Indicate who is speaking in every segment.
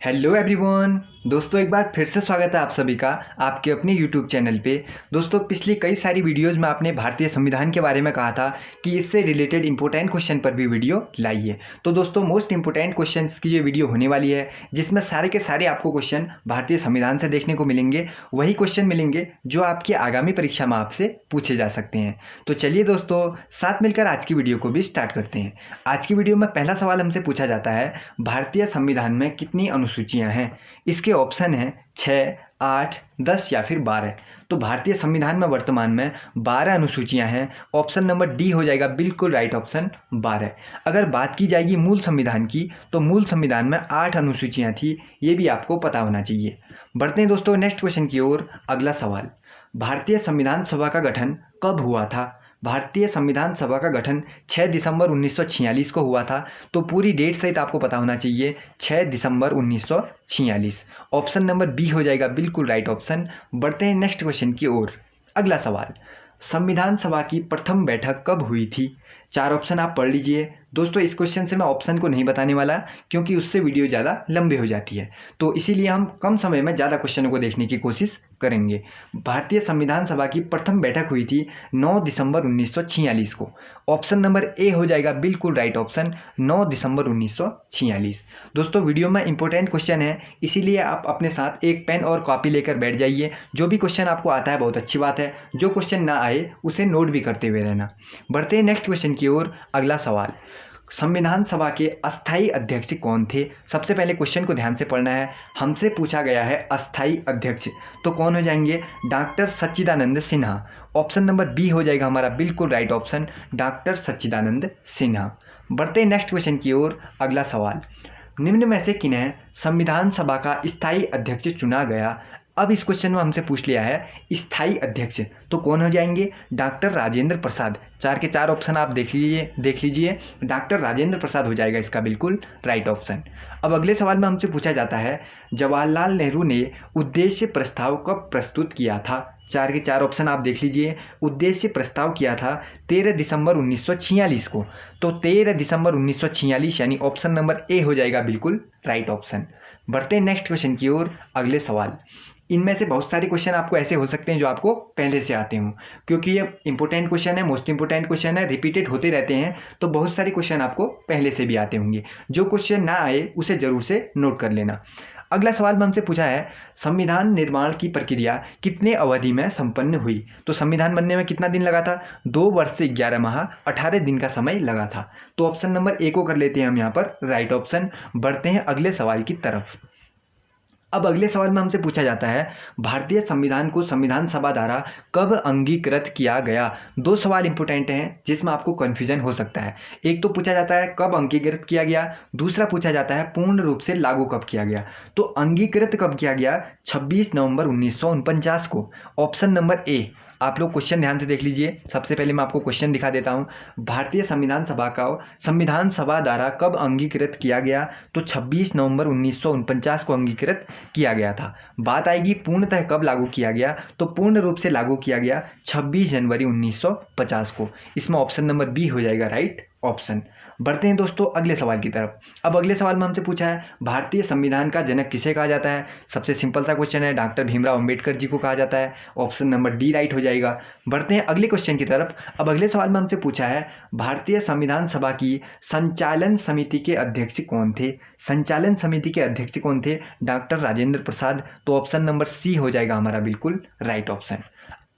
Speaker 1: Hello everyone. दोस्तों एक बार फिर से स्वागत है आप सभी का आपके अपने यूट्यूब चैनल पे। दोस्तों पिछली कई सारी वीडियोज़ में आपने भारतीय संविधान के बारे में कहा था कि इससे रिलेटेड इंपॉर्टेंट क्वेश्चन पर भी वीडियो लाइए। तो दोस्तों मोस्ट इंपॉर्टेंट क्वेश्चंस की ये वीडियो होने वाली है जिसमें सारे के सारे आपको क्वेश्चन भारतीय संविधान से देखने को मिलेंगे। वही क्वेश्चन मिलेंगे जो आपकी आगामी परीक्षा में आपसे पूछे जा सकते हैं। तो चलिए दोस्तों साथ मिलकर आज की वीडियो को भी स्टार्ट करते हैं। आज की वीडियो में पहला सवाल हमसे पूछा जाता है, भारतीय संविधान में कितनी अनुसूचियां हैं? इसके ऑप्शन हैं 6, 8, 10 या फिर 12। तो भारतीय संविधान में वर्तमान में 12 अनुसूचियां हैं। ऑप्शन नंबर डी हो जाएगा बिल्कुल राइट ऑप्शन 12। अगर बात की जाएगी मूल संविधान की तो मूल संविधान में 8 अनुसूचियां थी, ये भी आपको पता होना चाहिए। बढ़ते हैं दोस्तों नेक्स्ट क्वेश्चन की ओर। अगला सवाल, भारतीय संविधान सभा का गठन कब हुआ था? भारतीय संविधान सभा का गठन 6 दिसंबर 1946 को हुआ था। तो पूरी डेट सहित आपको पता होना चाहिए 6 दिसंबर 1946। ऑप्शन नंबर बी हो जाएगा बिल्कुल राइट ऑप्शन। बढ़ते हैं नेक्स्ट क्वेश्चन की ओर। अगला सवाल, संविधान सभा की प्रथम बैठक कब हुई थी? 4 ऑप्शन आप पढ़ लीजिए। दोस्तों इस क्वेश्चन से मैं ऑप्शन को नहीं बताने वाला क्योंकि उससे वीडियो ज़्यादा लंबी हो जाती है, तो इसीलिए हम कम समय में ज़्यादा क्वेश्चनों को देखने की कोशिश करेंगे। भारतीय संविधान सभा की प्रथम बैठक हुई थी 9 दिसंबर 1946 को। ऑप्शन नंबर ए हो जाएगा बिल्कुल राइट ऑप्शन, 9 दिसंबर 1946। दोस्तों वीडियो में इंपॉर्टेंट क्वेश्चन है, इसीलिए आप अपने साथ एक पेन और कॉपी लेकर बैठ जाइए। जो भी क्वेश्चन आपको आता है बहुत अच्छी बात है, जो क्वेश्चन ना आए उसे नोट भी करते हुए रहना। बढ़ते हैं नेक्स्ट क्वेश्चन की ओर। अगला सवाल, संविधान सभा के अस्थायी अध्यक्ष कौन थे? सबसे पहले क्वेश्चन को ध्यान से पढ़ना है। हमसे पूछा गया है अस्थायी अध्यक्ष, तो कौन हो जाएंगे? डॉक्टर सच्चिदानंद सिन्हा। ऑप्शन नंबर बी हो जाएगा हमारा बिल्कुल राइट ऑप्शन, डॉक्टर सच्चिदानंद सिन्हा। बढ़ते हैं नेक्स्ट क्वेश्चन की ओर। अगला सवाल, निम्न में से किन्हें संविधान सभा का स्थायी अध्यक्ष चुना गया? अब इस क्वेश्चन में हमसे पूछ लिया है स्थायी अध्यक्ष, तो कौन हो जाएंगे? डॉक्टर राजेंद्र प्रसाद। 4 के 4 ऑप्शन आप देख लीजिए। डॉक्टर राजेंद्र प्रसाद हो जाएगा इसका बिल्कुल राइट ऑप्शन। अब अगले सवाल में हमसे पूछा जाता है, जवाहरलाल नेहरू ने उद्देश्य प्रस्ताव कब प्रस्तुत किया था? 4 के 4 ऑप्शन आप देख लीजिए। उद्देश्य प्रस्ताव किया था 13 दिसंबर 1946 को। तो 13 दिसंबर 1946 यानी ऑप्शन नंबर ए हो जाएगा बिल्कुल राइट ऑप्शन। बढ़ते हैं नेक्स्ट क्वेश्चन की ओर। अगले सवाल, इनमें से बहुत सारे क्वेश्चन आपको ऐसे हो सकते हैं जो आपको पहले से आते हों, क्योंकि ये इंपॉर्टेंट क्वेश्चन है, मोस्ट इंपॉर्टेंट क्वेश्चन है, रिपीटेड होते रहते हैं, तो बहुत सारे क्वेश्चन आपको पहले से भी आते होंगे। जो क्वेश्चन ना आए उसे जरूर से नोट कर लेना। अगला सवाल में हमसे पूछा है, संविधान निर्माण की प्रक्रिया कितने अवधि में संपन्न हुई? तो संविधान बनने में कितना दिन लगा था? 2 वर्ष से 11 माह 18 दिन का समय लगा था। तो ऑप्शन नंबर ए को कर लेते हैं हम यहाँ पर राइट ऑप्शन। बढ़ते हैं अगले सवाल की तरफ। अब अगले सवाल में हमसे पूछा जाता है, भारतीय संविधान को संविधान सभा द्वारा कब अंगीकृत किया गया? 2 सवाल इंपॉर्टेंट हैं जिसमें आपको कन्फ्यूजन हो सकता है। एक तो पूछा जाता है कब अंगीकृत किया गया, दूसरा पूछा जाता है पूर्ण रूप से लागू कब किया गया। तो अंगीकृत कब किया गया? 26 नवंबर 1949 को। Option number A. आप लोग क्वेश्चन ध्यान से देख लीजिए। सबसे पहले मैं आपको क्वेश्चन दिखा देता हूं। भारतीय संविधान सभा का संविधान सभा द्वारा कब अंगीकृत किया गया? तो 26 नवंबर 1949 को अंगीकृत किया गया था। बात आएगी पूर्णतः कब लागू किया गया, तो पूर्ण रूप से लागू किया गया 26 जनवरी 1950 को। इसमें ऑप्शन नंबर बी हो जाएगा राइट ऑप्शन। बढ़ते हैं दोस्तों अगले सवाल की तरफ। अब अगले सवाल में हमसे पूछा है, भारतीय संविधान का जनक किसे कहा जाता है? सबसे सिंपल सा क्वेश्चन है, डॉक्टर भीमराव अंबेडकर जी को कहा जाता है। ऑप्शन नंबर डी राइट हो जाएगा। बढ़ते हैं अगले क्वेश्चन की तरफ। अब अगले सवाल में हमसे पूछा है, भारतीय संविधान सभा की संचालन समिति के अध्यक्ष कौन थे? संचालन समिति के अध्यक्ष कौन थे? डॉक्टर राजेंद्र प्रसाद। तो ऑप्शन नंबर सी हो जाएगा हमारा बिल्कुल राइट ऑप्शन।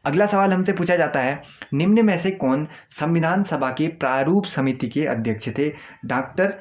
Speaker 1: अगला सवाल हमसे पूछा जाता है, निम्न में से कौन संविधान सभा के प्रारूप समिति के अध्यक्ष थे? डॉक्टर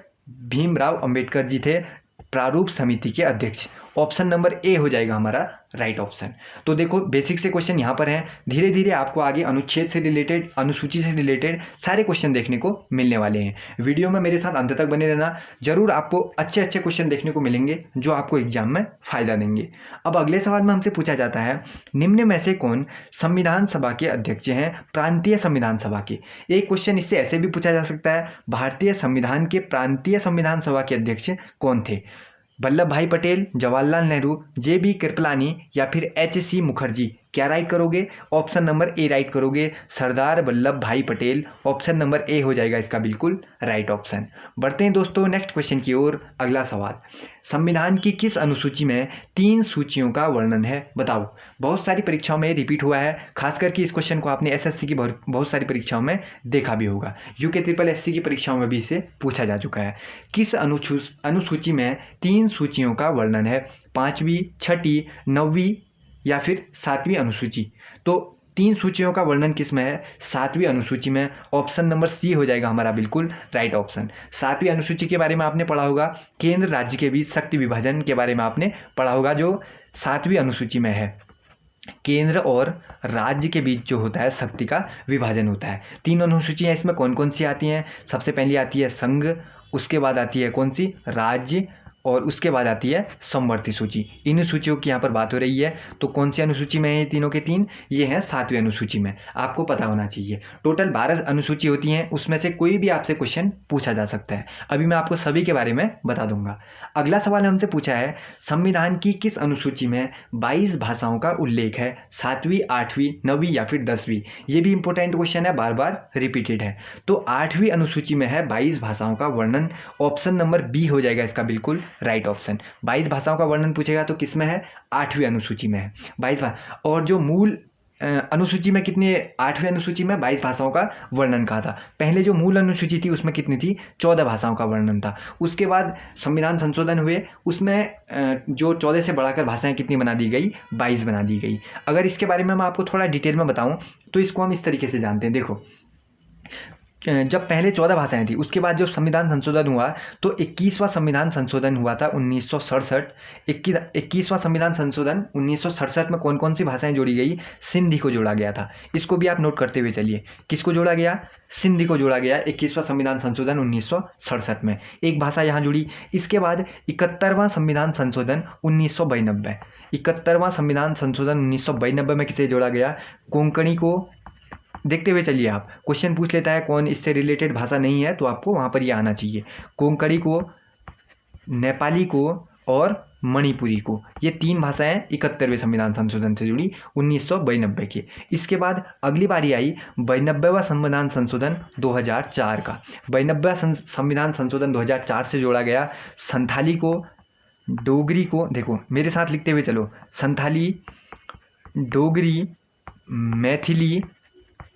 Speaker 1: भीमराव अंबेडकर जी थे प्रारूप समिति के अध्यक्ष। ऑप्शन नंबर ए हो जाएगा हमारा राइट ऑप्शन। तो देखो बेसिक से क्वेश्चन यहाँ पर हैं, धीरे धीरे आपको आगे अनुच्छेद से रिलेटेड, अनुसूची से रिलेटेड सारे क्वेश्चन देखने को मिलने वाले हैं। वीडियो में मेरे साथ अंत तक बने रहना, जरूर आपको अच्छे अच्छे क्वेश्चन देखने को मिलेंगे जो आपको एग्जाम में फायदा देंगे। अब अगले सवाल में हमसे पूछा जाता है, निम्न में से कौन संविधान सभा के अध्यक्ष हैं प्रांतीय संविधान सभा के? एक क्वेश्चन इससे ऐसे भी पूछा जा सकता है, भारतीय संविधान के प्रांतीय संविधान सभा के अध्यक्ष कौन थे? वल्लभ भाई पटेल, जवाहरलाल नेहरू, जे बी कृपलानी या फिर एच सी मुखर्जी। क्या राइट करोगे? ऑप्शन नंबर ए राइट करोगे, सरदार वल्लभ भाई पटेल। ऑप्शन नंबर ए हो जाएगा इसका बिल्कुल राइट ऑप्शन। बढ़ते हैं दोस्तों नेक्स्ट क्वेश्चन की ओर। अगला सवाल, संविधान की किस अनुसूची में 3 सूचियों का वर्णन है? बताओ। बहुत सारी परीक्षाओं में रिपीट हुआ है, खास करके इस क्वेश्चन को आपने एसएससी की बहुत सारी परीक्षाओं में देखा भी होगा। यूके ट्रिपल एससी की परीक्षाओं में भी इसे पूछा जा चुका है। किस अनुसूची में 3 सूचियों का वर्णन है? 5वीं, 6ठी, 9वीं या फिर 7वीं अनुसूची? तो 3 सूचियों का वर्णन किस में है? 7वीं अनुसूची में। ऑप्शन नंबर सी हो जाएगा हमारा बिल्कुल राइट ऑप्शन। 7वीं अनुसूची के बारे में आपने पढ़ा होगा, केंद्र राज्य के बीच शक्ति विभाजन के बारे में आपने पढ़ा होगा, जो 7वीं अनुसूची में है। केंद्र और राज्य के बीच जो होता है शक्ति का विभाजन होता है। 3 अनुसूचियाँ इसमें कौन कौन सी आती हैं? सबसे पहली आती है संघ, उसके बाद आती है कौन सी? राज्य, और उसके बाद आती है समवर्ती सूची। इन सूचियों की यहाँ पर बात हो रही है। तो कौन सी अनुसूची में है ये तीनों के तीन? ये हैं 7वीं अनुसूची में। आपको पता होना चाहिए। टोटल 12 अनुसूची होती हैं, उसमें से कोई भी आपसे क्वेश्चन पूछा जा सकता है। अभी मैं आपको सभी के बारे में बता दूंगा। अगला सवाल हमसे पूछा है, संविधान की किस अनुसूची में 22 भाषाओं का उल्लेख है? 7वीं, 8वीं, 9वीं या फिर 10वीं? ये भी इंपॉर्टेंट क्वेश्चन है, बार बार रिपीटेड है। तो 8वीं अनुसूची में है 22 भाषाओं का वर्णन। ऑप्शन नंबर बी हो जाएगा इसका बिल्कुल राइट ऑप्शन। 22 भाषाओं का वर्णन पूछेगा तो किस में है? 8वीं अनुसूची में है 22 भाषा। और जो मूल अनुसूची में कितने? 8वीं अनुसूची में 22 भाषाओं का वर्णन कहा था। पहले जो मूल अनुसूची थी उसमें कितनी थी? 14 भाषाओं का वर्णन था। उसके बाद संविधान संशोधन हुए, उसमें जो 14 से बढ़ाकर भाषाएं कितनी बना दी गई? 22 बना दी गई। अगर इसके बारे में मैं आपको थोड़ा डिटेल में बताऊं तो इसको हम इस तरीके से जानते हैं। देखो, जब पहले 14 भाषाएं थी, उसके बाद जब संविधान संशोधन हुआ तो 21वां संविधान संशोधन हुआ था 1967। 21वां संविधान संशोधन 1967 में कौन कौन सी भाषाएं जोड़ी गई? सिंधी को जोड़ा गया था। इसको भी आप नोट करते हुए चलिए। किसको जोड़ा गया? सिंधी को जोड़ा गया 21वां संविधान संशोधन 1967 में। एक भाषा यहाँ जुड़ी। इसके बाद 71वां संविधान संशोधन 1992। 71वां संविधान संशोधन 1992 में किसे जोड़ा गया? कोंकणी को। देखते हुए चलिए, आप क्वेश्चन पूछ लेता है कौन इससे रिलेटेड भाषा नहीं है तो आपको वहाँ पर ये आना चाहिए। कोंकणी को, नेपाली को और मणिपुरी को, ये 3 भाषाएं 71वें संविधान संशोधन से जुड़ी 1992 की। इसके बाद अगली बारी आई 92वां संविधान संशोधन 2004 का। 92वां संविधान संशोधन 2004 से जोड़ा गया संथाली को, डोगरी को। देखो मेरे साथ लिखते हुए चलो, संथाली, डोगरी, मैथिली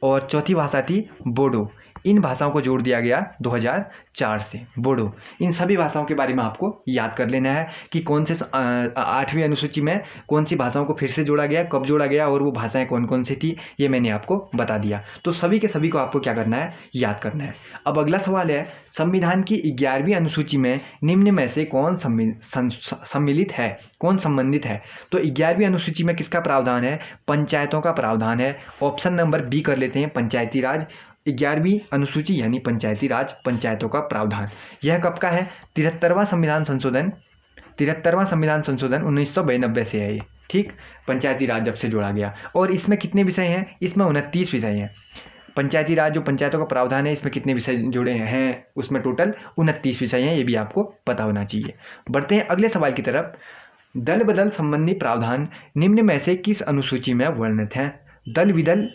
Speaker 1: और चौथी भाषा थी बोडो। इन भाषाओं को जोड़ दिया गया 2004 से, बोडो। इन सभी भाषाओं के बारे में आपको याद कर लेना है कि कौन से 8वीं अनुसूची में कौन सी भाषाओं को फिर से जोड़ा गया, कब जोड़ा गया और वो भाषाएं कौन कौन सी थी, ये मैंने आपको बता दिया। तो सभी के सभी को आपको क्या करना है? याद करना है। अब अगला सवाल है, संविधान की 11वीं अनुसूची में निम्न में से कौन सम्मिलित है, कौन संबंधित है? तो 11वीं अनुसूची में किसका प्रावधान है? पंचायतों का प्रावधान है। ऑप्शन नंबर बी कर लेते हैं, पंचायती राज। 11वीं अनुसूची यानी पंचायती राज, पंचायतों का प्रावधान। यह कब का है? 73वां संविधान संशोधन 1992 से है ये। ठीक, पंचायती राज जब से जोड़ा गया। और इसमें कितने विषय हैं? इसमें 29 विषय हैं। पंचायती राज जो पंचायतों का प्रावधान है, इसमें कितने विषय जुड़े हैं? उसमें टोटल 29 विषय हैं। ये भी आपको पता होना चाहिए। बढ़ते हैं अगले सवाल की तरफ। दल बदल संबंधी प्रावधान निम्न में से किस अनुसूची में वर्णित हैं? दल विदल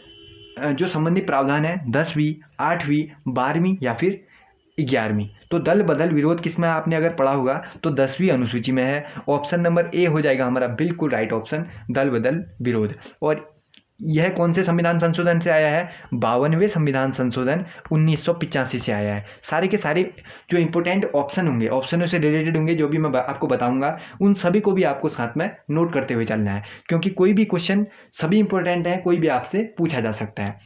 Speaker 1: जो संबंधी प्रावधान है 10वीं, 8वीं, 12वीं या फिर 11वीं? तो दल बदल विरोध किस में आपने अगर पढ़ा होगा तो 10वीं अनुसूची में है। ऑप्शन नंबर ए हो जाएगा हमारा बिल्कुल राइट ऑप्शन, दल बदल विरोध। और यह कौन से संविधान संशोधन से आया है? 52वें संविधान संशोधन 1985 से आया है। सारे के सारे जो इंपॉर्टेंट ऑप्शन होंगे, ऑप्शनों से रिलेटेड होंगे, जो भी मैं आपको बताऊंगा, उन सभी को भी आपको साथ में नोट करते हुए चलना है, क्योंकि कोई भी क्वेश्चन सभी इंपॉर्टेंट है, कोई भी आपसे पूछा जा सकता है।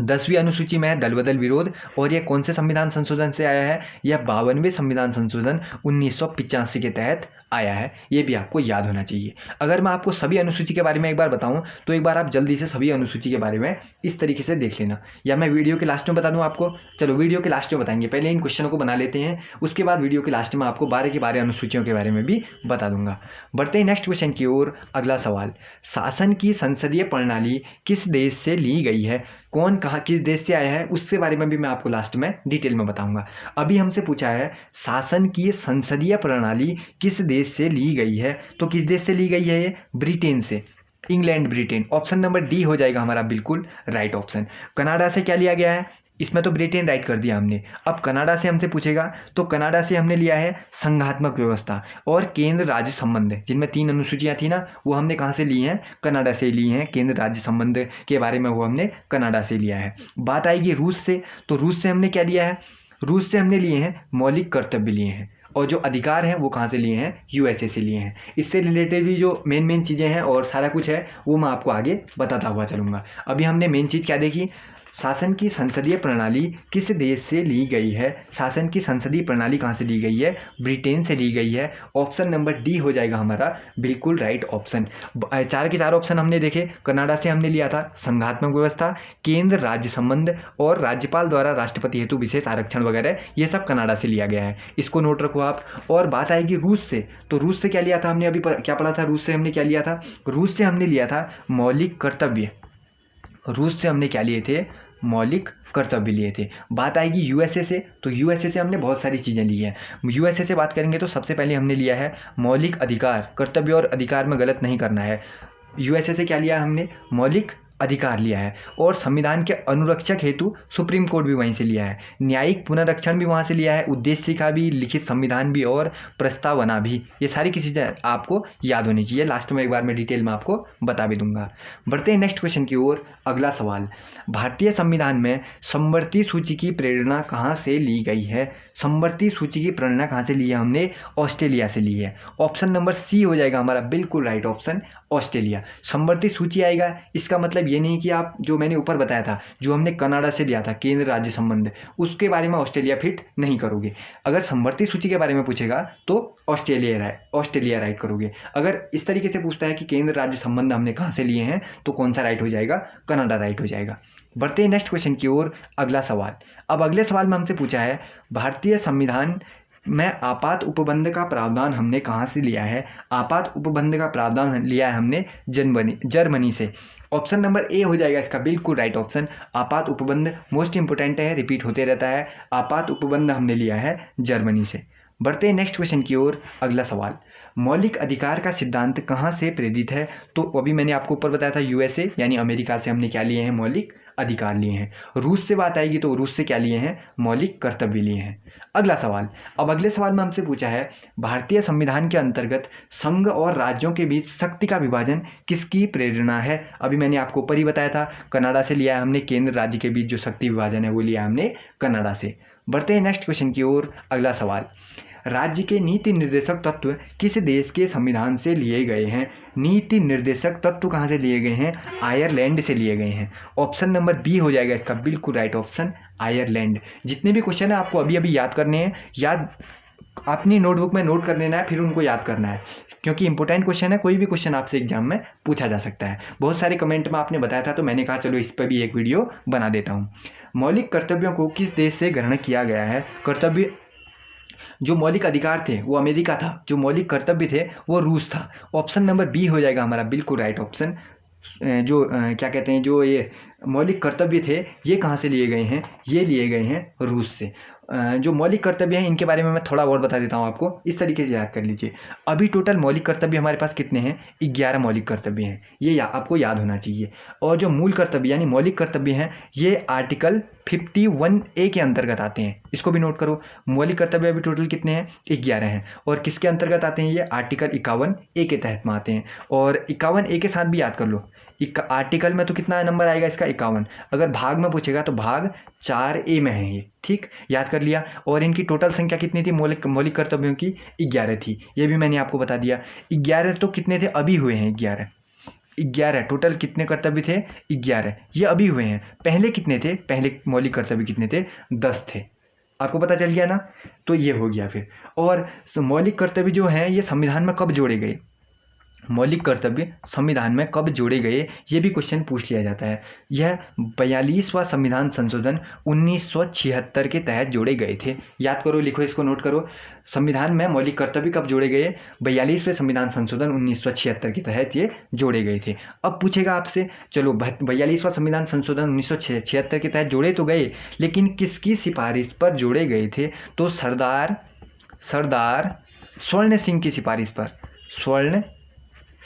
Speaker 1: 10वीं अनुसूची में है दल बदल विरोध। और यह कौन से संविधान संशोधन से आया है? यह 52वें संविधान संशोधन 1985 के तहत आया है। ये भी आपको याद होना चाहिए। अगर मैं आपको सभी अनुसूची के बारे में एक बार बताऊं तो एक बार आप जल्दी से सभी अनुसूची के बारे में इस तरीके से देख लेना, या मैं वीडियो के लास्ट में बता दूं आपको। चलो वीडियो के लास्ट में बताएंगे, पहले इन क्वेश्चनों को बना लेते हैं, उसके बाद वीडियो के लास्ट में आपको 12 की 12 अनुसूचियों के बारे में भी बता दूंगा। बढ़ते हैं नेक्स्ट क्वेश्चन की ओर। अगला सवाल, शासन की संसदीय प्रणाली किस देश से ली गई है? कौन कहाँ किस देश से आया है उसके बारे में भी मैं आपको लास्ट में डिटेल में बताऊंगा। अभी हमसे पूछा है शासन की संसदीय प्रणाली किस देश से ली गई है, तो किस देश से ली गई है? ये ब्रिटेन से। England, Britain. Option number D हो जाएगा हमारा बिल्कुल राइट ऑप्शन। कनाडा से क्या लिया गया है, इसमें तो ब्रिटेन राइट कर दिया हमने। अब कनाडा से हमसे पूछेगा तो कनाडा से हमने लिया है संघात्मक व्यवस्था और केंद्र राज्य संबंध, जिनमें 3 अनुसूचियाँ थी ना, वो हमने कहाँ से ली हैं, कनाडा से ली हैं। केंद्र राज्य संबंध के बारे में वो हमने कनाडा से लिया है। बात आएगी रूस से, तो रूस से हमने क्या लिया है, रूस से हमने लिए हैं मौलिक कर्तव्य लिए हैं, और जो अधिकार हैं वो कहाँ से लिए हैं, यूएसए से लिए हैं। इससे रिलेटेड भी जो मेन चीज़ें हैं और सारा कुछ है वो मैं आपको आगे बताता हुआ चलूँगा। अभी हमने मेन चीज़ क्या देखी, शासन की संसदीय प्रणाली किस देश से ली गई है। शासन की संसदीय प्रणाली कहाँ से ली गई है, ब्रिटेन से ली गई है। ऑप्शन नंबर डी हो जाएगा हमारा बिल्कुल राइट ऑप्शन। 4 के 4 ऑप्शन हमने देखे। कनाडा से हमने लिया था संघात्मक व्यवस्था, केंद्र राज्य संबंध और राज्यपाल द्वारा राष्ट्रपति हेतु विशेष आरक्षण वगैरह, ये सब कनाडा से लिया गया है, इसको नोट रखो आप। और बात आएगी रूस से, तो रूस से क्या लिया था हमने, अभी क्या पढ़ा था, रूस से हमने क्या लिया था, रूस से हमने लिया था मौलिक कर्तव्य। रूस से हमने क्या लिए थे, मौलिक कर्तव्य लिए थे। बात आएगी यूएसए से, तो यूएसए से हमने बहुत सारी चीज़ें ली हैं। यूएसए से बात करेंगे तो सबसे पहले हमने लिया है मौलिक अधिकार। कर्तव्य और अधिकार में गलत नहीं करना है। यूएसए से क्या लिया हमने, मौलिक अधिकार लिया है। और संविधान के अनुरक्षक हेतु सुप्रीम कोर्ट भी वहीं से लिया है, न्यायिक पुनरीक्षण भी वहाँ से लिया है, उद्देशिका भी, लिखित संविधान भी और प्रस्तावना भी। ये सारी की चीज़ें आपको याद होनी चाहिए। लास्ट में एक बार मैं डिटेल में आपको बता भी दूंगा। बढ़ते हैं नेक्स्ट क्वेश्चन की ओर। अगला सवाल, भारतीय संविधान में समवर्ती सूची की प्रेरणा कहाँ से ली गई है। समवर्ती सूची की प्रेरणा कहाँ से ली है हमने, ऑस्ट्रेलिया से ली है। ऑप्शन नंबर सी हो जाएगा हमारा बिल्कुल राइट ऑप्शन, ऑस्ट्रेलिया। समवर्ती सूची आएगा, इसका मतलब ये नहीं कि आप जो मैंने ऊपर बताया था, जो हमने कनाडा से लिया था केंद्र राज्य संबंध, उसके बारे में ऑस्ट्रेलिया फिट नहीं करोगे। अगर समवर्ती सूची के बारे में पूछेगा तो ऑस्ट्रेलिया राइट करोगे। अगर इस तरीके से पूछता है कि केंद्र राज्य संबंध हमने कहाँ से लिए हैं, तो कौन सा राइट हो जाएगा, कनाडा राइट हो जाएगा। बढ़ते हैं नेक्स्ट क्वेश्चन की ओर। अगला सवाल, अब अगले सवाल में हमसे पूछा है भारतीय संविधान में आपात उपबंध का प्रावधान हमने कहाँ से लिया है। आपात उपबंध का प्रावधान लिया है हमने जर्मनी से। ऑप्शन नंबर ए हो जाएगा इसका बिल्कुल राइट ऑप्शन। आपात उपबंध मोस्ट इंपोर्टेंट है, रिपीट होते रहता है। आपात उपबंध हमने लिया है जर्मनी से। बढ़ते हैं नेक्स्ट क्वेश्चन की ओर। अगला सवाल, मौलिक अधिकार का सिद्धांत कहाँ से प्रेरित है। तो अभी मैंने आपको ऊपर बताया था यूएसए यानी अमेरिका से हमने क्या लिए हैं, मौलिक अधिकार लिए हैं। रूस से बात आएगी तो रूस से क्या लिए हैं, मौलिक कर्तव्य लिए हैं। अगला सवाल, अब अगले सवाल में हमसे पूछा है भारतीय संविधान के अंतर्गत संघ और राज्यों के बीच शक्ति का विभाजन किसकी प्रेरणा है। अभी मैंने आपको ऊपर ही बताया था, कनाडा से लिया है हमने। केंद्र राज्य के बीच जो शक्ति विभाजन है वो लिया हमने कनाडा से। बढ़ते हैं नेक्स्ट क्वेश्चन की ओर। अगला सवाल, राज्य के नीति निर्देशक तत्व किस देश के संविधान से लिए गए हैं। नीति निर्देशक तत्व कहाँ से लिए गए हैं, आयरलैंड से लिए गए हैं। ऑप्शन नंबर बी हो जाएगा इसका बिल्कुल राइट ऑप्शन, आयरलैंड। जितने भी क्वेश्चन है आपको अभी अभी याद करने हैं, याद अपनी नोटबुक में नोट कर लेना है, फिर उनको याद करना है, क्योंकि इंपॉर्टेंट क्वेश्चन है। कोई भी क्वेश्चन आपसे एग्जाम में पूछा जा सकता है। बहुत सारे कमेंट में आपने बताया था, तो मैंने कहा चलो इस पर भी एक वीडियो बना देता हूँ। मौलिक कर्तव्यों को किस देश से ग्रहण किया गया है। कर्तव्य, जो मौलिक अधिकार थे वो अमेरिका था, जो मौलिक कर्तव्य थे वो रूस था। ऑप्शन नंबर बी हो जाएगा हमारा बिल्कुल राइट ऑप्शन। जो क्या कहते हैं, जो ये मौलिक कर्तव्य थे ये कहाँ से लिए गए हैं, ये लिए गए हैं रूस से। जो मौलिक कर्तव्य हैं इनके बारे में मैं थोड़ा और बता देता हूँ आपको, इस तरीके से याद कर लीजिए। अभी टोटल मौलिक कर्तव्य हमारे पास कितने हैं, 11 मौलिक कर्तव्य हैं, ये आपको याद होना चाहिए। और जो मूल कर्तव्य यानी मौलिक कर्तव्य हैं ये आर्टिकल 51A के अंतर्गत आते हैं, इसको भी नोट करो। मौलिक कर्तव्य अभी टोटल कितने हैं, 11 हैं। और किसके अंतर्गत आते हैं, ये आर्टिकल 51A के तहत में आते हैं। और 51A के साथ भी याद कर लो, आर्टिकल में तो कितना नंबर आएगा इसका, 51। अगर भाग में पूछेगा तो भाग 4A में है ये, ठीक, याद कर लिया। और इनकी टोटल संख्या कितनी थी, मौलिक कर्तव्यों की 11 थी, ये भी मैंने आपको बता दिया। 11 तो कितने थे, अभी हुए हैं 11 टोटल कितने कर्तव्य थे, 11, ये अभी हुए हैं। पहले कितने थे, पहले मौलिक कर्तव्य कितने थे, 10 थे। आपको पता चल गया ना, तो ये हो गया फिर। और मौलिक कर्तव्य जो हैं ये संविधान में कब जोड़े गए, मौलिक कर्तव्य संविधान में कब जोड़े गए, ये भी क्वेश्चन पूछ लिया जाता है। यह 42वां संविधान संशोधन 1976 के तहत जोड़े गए थे। याद करो, लिखो, इसको नोट करो। संविधान में मौलिक कर्तव्य कब जोड़े गए, 42वें संविधान संशोधन 1976 के तहत ये जोड़े गए थे। अब पूछेगा आपसे, चलो 42वां संविधान संशोधन 1976 के तहत जोड़े तो गए, लेकिन किसकी सिफारिश पर जोड़े गए थे। तो सरदार स्वर्ण सिंह की सिफारिश पर, स्वर्ण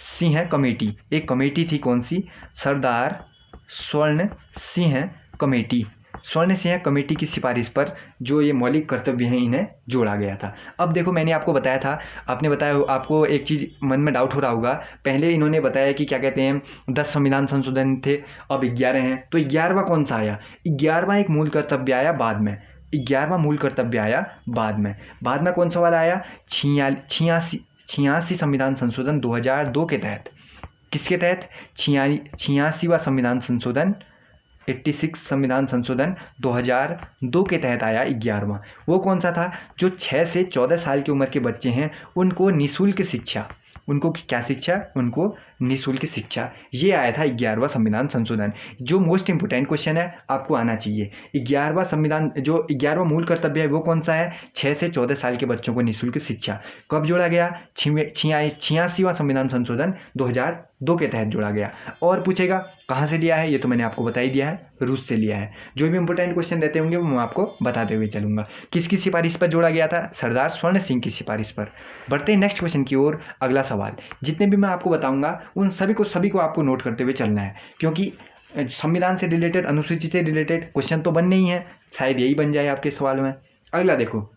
Speaker 1: सिंह कमेटी, एक कमेटी थी कौन सी, सरदार स्वर्ण सिंह कमेटी, स्वर्ण सिंह कमेटी की सिफारिश पर जो ये मौलिक कर्तव्य हैं इन्हें जोड़ा गया था। अब देखो मैंने आपको बताया था, आपने बताया आपको एक चीज़ मन में डाउट हो रहा होगा, पहले इन्होंने बताया कि क्या कहते हैं 10 संविधान संशोधन थे, अब 11 हैं, तो 11वां कौन सा आया, 11वां एक मूल कर्तव्य आया बाद में, 11वां मूल कर्तव्य आया बाद में कौन सा वाला आया, 86 संविधान संशोधन 2002 के तहत, किसके तहत, 86वां संविधान संशोधन 86 संविधान संशोधन 2002 के तहत आया 11वां। वो कौन सा था, जो 6 से 14 साल की उम्र के बच्चे हैं उनको निःशुल्क शिक्षा, उनको क्या शिक्षा, उनको निःशुल्क शिक्षा, ये आया था 11वां संविधान संशोधन। जो मोस्ट इंपोर्टेंट क्वेश्चन है आपको आना चाहिए, 11वां संविधान जो 11वां मूल कर्तव्य है वो कौन सा है, 6 से 14 साल के बच्चों को निःशुल्क शिक्षा, कब जोड़ा गया, 86वां संविधान संशोधन 2002 के तहत जोड़ा गया। और पूछेगा कहाँ से लिया है, ये तो मैंने आपको बता ही दिया है, रूस से लिया है। जो भी इंपॉर्टेंट क्वेश्चन रहते होंगे वो मैं आपको बताते हुए चलूंगा। किसकी सिफारिश पर जोड़ा गया था, सरदार स्वर्ण सिंह की सिफारिश पर। बढ़ते हैं नेक्स्ट क्वेश्चन की ओर। अगला सवाल, जितने भी मैं आपको बताऊंगा उन सभी को आपको नोट करते हुए चलना है, क्योंकि संविधान से रिलेटेड, अनुसूची से रिलेटेड क्वेश्चन तो बनने ही है, शायद यही बन जाए आपके सवाल में। अगला देखो,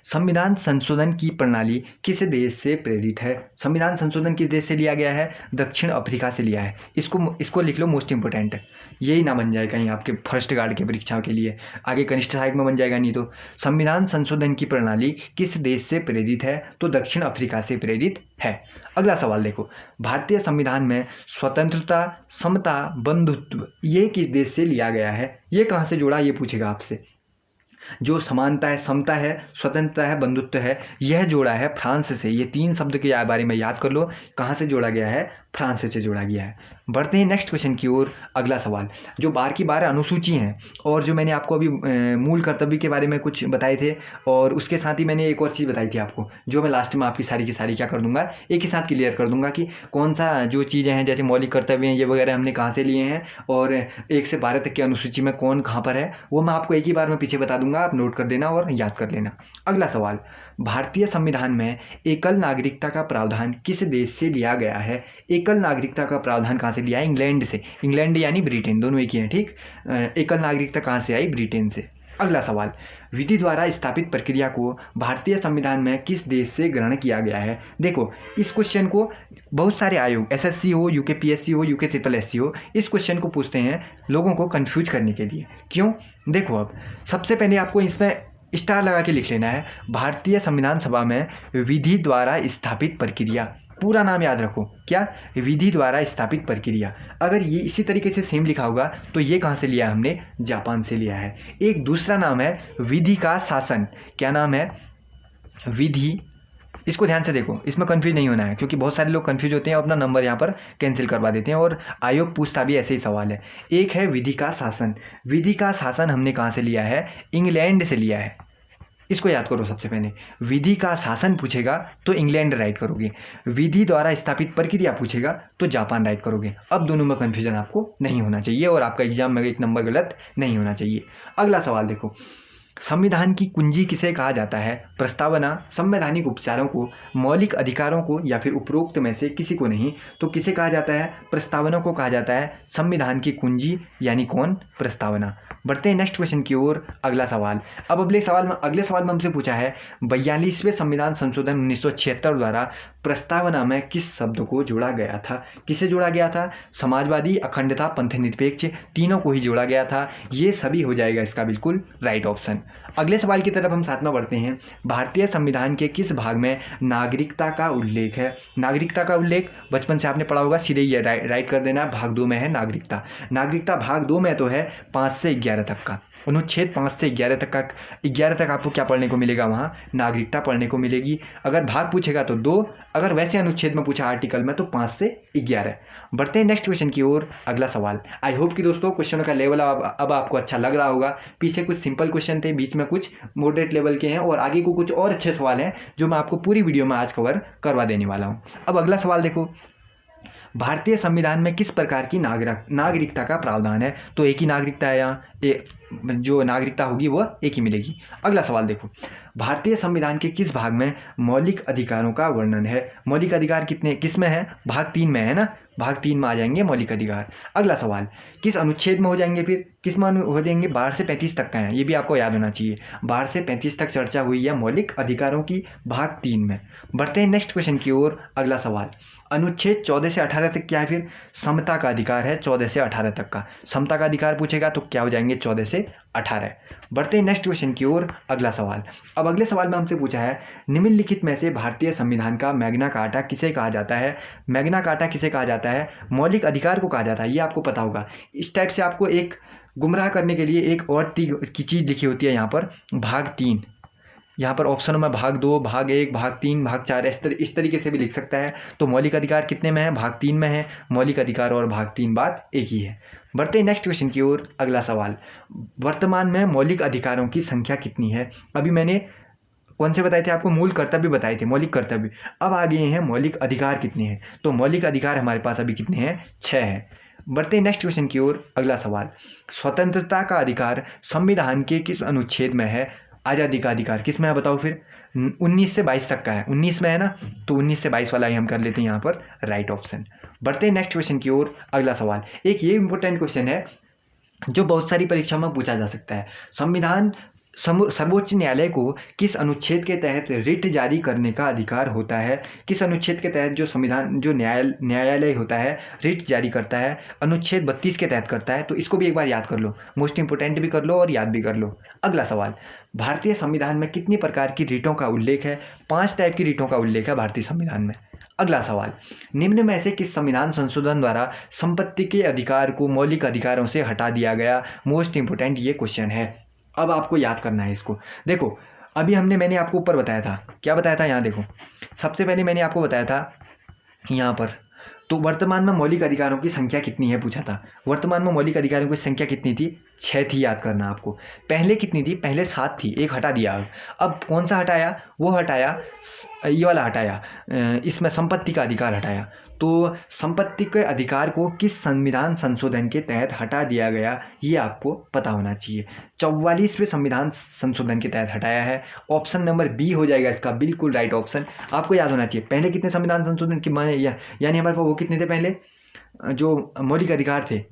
Speaker 1: संविधान संशोधन की प्रणाली किस देश से प्रेरित है, संविधान संशोधन किस देश से लिया गया है, दक्षिण अफ्रीका से लिया है। इसको लिख लो, मोस्ट इंपोर्टेंट है, यही ना बन जाए कहीं आपके फर्स्ट गार्ड के परीक्षाओं के लिए, आगे कनिष्ठ सहायक में बन जाएगा नहीं तो। संविधान संशोधन की प्रणाली किस देश से प्रेरित है, तो दक्षिण अफ्रीका से प्रेरित है। अगला सवाल देखो, भारतीय संविधान में स्वतंत्रता, समता, बंधुत्व ये किस देश से लिया गया है, ये कहाँ से जोड़ा, ये पूछेगा आपसे। जो समानता है, समता है, स्वतंत्रता है, बंधुत्व है, यह जोड़ा है फ्रांस से। ये 3 शब्द के बारे में याद कर लो, कहाँ से जोड़ा गया है, फ्रांस से जोड़ा गया है। बढ़ते हैं नेक्स्ट क्वेश्चन की ओर। अगला सवाल, जो 12 की 12 अनुसूची हैं और जो मैंने आपको अभी मूल कर्तव्य के बारे में कुछ बताए थे, और उसके साथ ही मैंने एक और चीज़ बताई थी आपको, जो मैं लास्ट में आपकी सारी की सारी क्या कर दूंगा, एक ही साथ क्लियर कर दूंगा कि कौन सा जो चीज़ें हैं, जैसे मौलिक कर्तव्य हैं ये वगैरह हमने कहाँ से लिए हैं, और 1 से 12 तक की अनुसूची में कौन कहाँ पर है, वो मैं आपको एक ही बार में पीछे बता दूंगा, आप नोट कर देना और याद कर लेना। अगला सवाल, भारतीय संविधान में एकल नागरिकता का प्रावधान किस देश से लिया गया है, एकल नागरिकता का प्रावधान कहाँ से लिया है, इंग्लैंड से, इंग्लैंड यानी ब्रिटेन, दोनों एक ही हैं, ठीक। एकल नागरिकता कहाँ से आई, ब्रिटेन से। अगला सवाल, विधि द्वारा स्थापित प्रक्रिया को भारतीय संविधान में किस देश से ग्रहण किया गया है। देखो इस क्वेश्चन को बहुत सारे आयोग, एसएससी हो, यूकेपीएससी हो, यूके ट्रिपल एससी हो, इस क्वेश्चन को पूछते हैं लोगों को कंफ्यूज करने के लिए। क्यों, देखो अब सबसे पहले आपको इसमें स्टार लगा के लिख लेना है, भारतीय संविधान सभा में विधि द्वारा स्थापित प्रक्रिया, पूरा नाम याद रखो, क्या, विधि द्वारा स्थापित प्रक्रिया। अगर ये इसी तरीके से सेम लिखा होगा तो ये कहाँ से लिया है, हमने जापान से लिया है। एक दूसरा नाम है विधि का शासन, क्या नाम है, विधि, इसको ध्यान से देखो, इसमें कंफ्यूज नहीं होना है, क्योंकि बहुत सारे लोग कंफ्यूज होते हैं, अपना नंबर यहाँ पर कैंसिल करवा देते हैं, और आयोग पूछता भी ऐसे ही सवाल है। एक है विधि का शासन, विधि का शासन हमने कहाँ से लिया है, इंग्लैंड से लिया है, इसको याद करो। सबसे पहले विधि का शासन पूछेगा तो इंग्लैंड राइट करोगे, विधि द्वारा स्थापित प्रक्रिया पूछेगा तो जापान राइट करोगे। अब दोनों में कन्फ्यूजन आपको नहीं होना चाहिए और आपका एग्जाम में 1 नंबर गलत नहीं होना चाहिए। अगला सवाल देखो, संविधान की कुंजी किसे कहा जाता है, प्रस्तावना, संवैधानिक उपचारों को, मौलिक अधिकारों को, या फिर उपरोक्त में से किसी को नहीं, तो किसे कहा जाता है, प्रस्तावना को कहा जाता है संविधान की कुंजी, यानी कौन, प्रस्तावना। बढ़ते हैं नेक्स्ट क्वेश्चन की ओर। अगला सवाल, अब अगले सवाल में हमसे पूछा है 42वें संविधान संशोधन 1976 द्वारा प्रस्तावना में किस शब्द को जोड़ा गया था, किसे जोड़ा गया था, समाजवादी, अखंडता, पंथनिरपेक्ष, तीनों को ही जोड़ा गया था। ये सभी हो जाएगा इसका बिल्कुल राइट ऑप्शन। अगले सवाल की तरफ हम साथ में बढ़ते हैं, भारतीय संविधान के किस भाग में नागरिकता का उल्लेख है। नागरिकता का उल्लेख बचपन से आपने पढ़ा होगा, सीधे ये राइट कर देना, भाग 2 में है नागरिकता। नागरिकता भाग 2 में तो है 5 से 11 तक का अनुच्छेद, 5 से 11 तक का, 11 तक आपको क्या पढ़ने को मिलेगा, वहाँ नागरिकता पढ़ने को मिलेगी। अगर भाग पूछेगा तो 2, अगर वैसे अनुच्छेद में पूछा आर्टिकल में तो 5 से 11। बढ़ते हैं नेक्स्ट क्वेश्चन की ओर। अगला सवाल, आई होप कि दोस्तों क्वेश्चनों का लेवल अब आपको अच्छा लग रहा होगा। पीछे कुछ सिंपल क्वेश्चन थे, बीच में कुछ मॉडरेट लेवल के हैं, और आगे को कुछ और अच्छे सवाल हैं जो मैं आपको पूरी वीडियो में आज कवर करवा देने वाला हूँ। अब अगला सवाल देखो, भारतीय संविधान में किस प्रकार की नागरिकता का प्रावधान है? तो एक ही नागरिकता है यहाँ, जो नागरिकता होगी वह एक ही मिलेगी। अगला सवाल देखो, भारतीय संविधान के किस भाग में मौलिक अधिकारों का वर्णन है? मौलिक अधिकार किस में है? भाग 3 में है ना, भाग 3 में आ जाएंगे मौलिक अधिकार। अगला सवाल, किस अनुच्छेद में हो जाएंगे? फिर किस में हो जाएंगे? 12 से 35 तक का है, ये भी आपको याद होना चाहिए। 12 से 35 तक चर्चा हुई है मौलिक अधिकारों की, भाग 3 में। बढ़ते हैं नेक्स्ट क्वेश्चन की ओर। अगला सवाल, अनुच्छेद 14 से 18 तक क्या है? फिर समता का अधिकार है 14 से 18 तक का। समता का अधिकार पूछेगा तो क्या हो जाएंगे? 14 से 18। बढ़ते हैं नेक्स्ट क्वेश्चन की ओर। अगला सवाल, अब अगले सवाल में हमसे पूछा है, निम्नलिखित में से भारतीय संविधान का मैग्ना कार्टा किसे कहा जाता है? मैग्ना कार्टा किसे कहा जाता है? मौलिक अधिकार को कहा जाता है, ये आपको पता होगा। इस टाइप से आपको एक गुमराह करने के लिए एक और की चीज़ लिखी होती है यहाँ पर, भाग 3। यहाँ पर ऑप्शन में भाग 2, भाग 1, भाग 3, भाग 4 इस तरीके से भी लिख सकता है। तो मौलिक अधिकार कितने में है? भाग 3 में है मौलिक अधिकार, और भाग 3 बात एक ही है। बढ़ते हैं नेक्स्ट क्वेश्चन की ओर। अगला सवाल, वर्तमान में मौलिक अधिकारों की संख्या कितनी है? अभी मैंने कौन से बताए थे आपको? मूल कर्तव्य बताए थे, मौलिक कर्तव्य। अब आ गए हैं मौलिक अधिकार कितने हैं। तो मौलिक अधिकार हमारे पास अभी कितने हैं? 6 हैं। बढ़ते हैं नेक्स्ट क्वेश्चन की ओर। अगला सवाल, स्वतंत्रता का अधिकार संविधान के किस अनुच्छेद में है? आज़ादी का अधिकार किस में है बताओ फिर? 19 से 22 तक का है, 19 में है ना, तो 19 से 22 वाला ही हम कर लेते हैं यहाँ पर राइट ऑप्शन। बढ़ते हैं नेक्स्ट क्वेश्चन की ओर। अगला सवाल, एक ये इंपॉर्टेंट क्वेश्चन है जो बहुत सारी परीक्षाओं में पूछा जा सकता है। संविधान सर्वोच्च न्यायालय को किस अनुच्छेद के तहत रिट जारी करने का अधिकार होता है? किस अनुच्छेद के तहत जो संविधान जो न्यायालय होता है रिट जारी करता है? अनुच्छेद 32 के तहत करता है। तो इसको भी एक बार याद कर लो, मोस्ट इंपोर्टेंट भी कर लो और याद भी कर लो। अगला सवाल, भारतीय संविधान में कितनी प्रकार की रिटों का उल्लेख है? 5 टाइप की रिटों का उल्लेख है भारतीय संविधान में। अगला सवाल, निम्न में से किस संविधान संशोधन द्वारा संपत्ति के अधिकार को मौलिक अधिकारों से हटा दिया गया? मोस्ट इंपोर्टेंट ये क्वेश्चन है, अब आपको याद करना है इसको। देखो अभी मैंने आपको ऊपर बताया था, क्या बताया था? यहाँ देखो, सबसे पहले मैंने आपको बताया था यहाँ पर, तो वर्तमान में मौलिक अधिकारों की संख्या कितनी है पूछा था। वर्तमान में मौलिक अधिकारों की संख्या कितनी थी? 6 थी, याद करना आपको। पहले कितनी थी? पहले 7 थी, एक हटा दिया। अब कौन सा हटाया? वो हटाया, ये वाला हटाया, इसमें संपत्ति का अधिकार हटाया। तो संपत्ति के अधिकार को किस संविधान संशोधन के तहत हटा दिया गया, ये आपको पता होना चाहिए। 44वें संविधान संशोधन के तहत हटाया है। ऑप्शन नंबर बी हो जाएगा इसका बिल्कुल राइट ऑप्शन। आपको याद होना चाहिए पहले कितने संविधान संशोधन की यानी हमारे पास वो कितने थे पहले जो मौलिक अधिकार थे।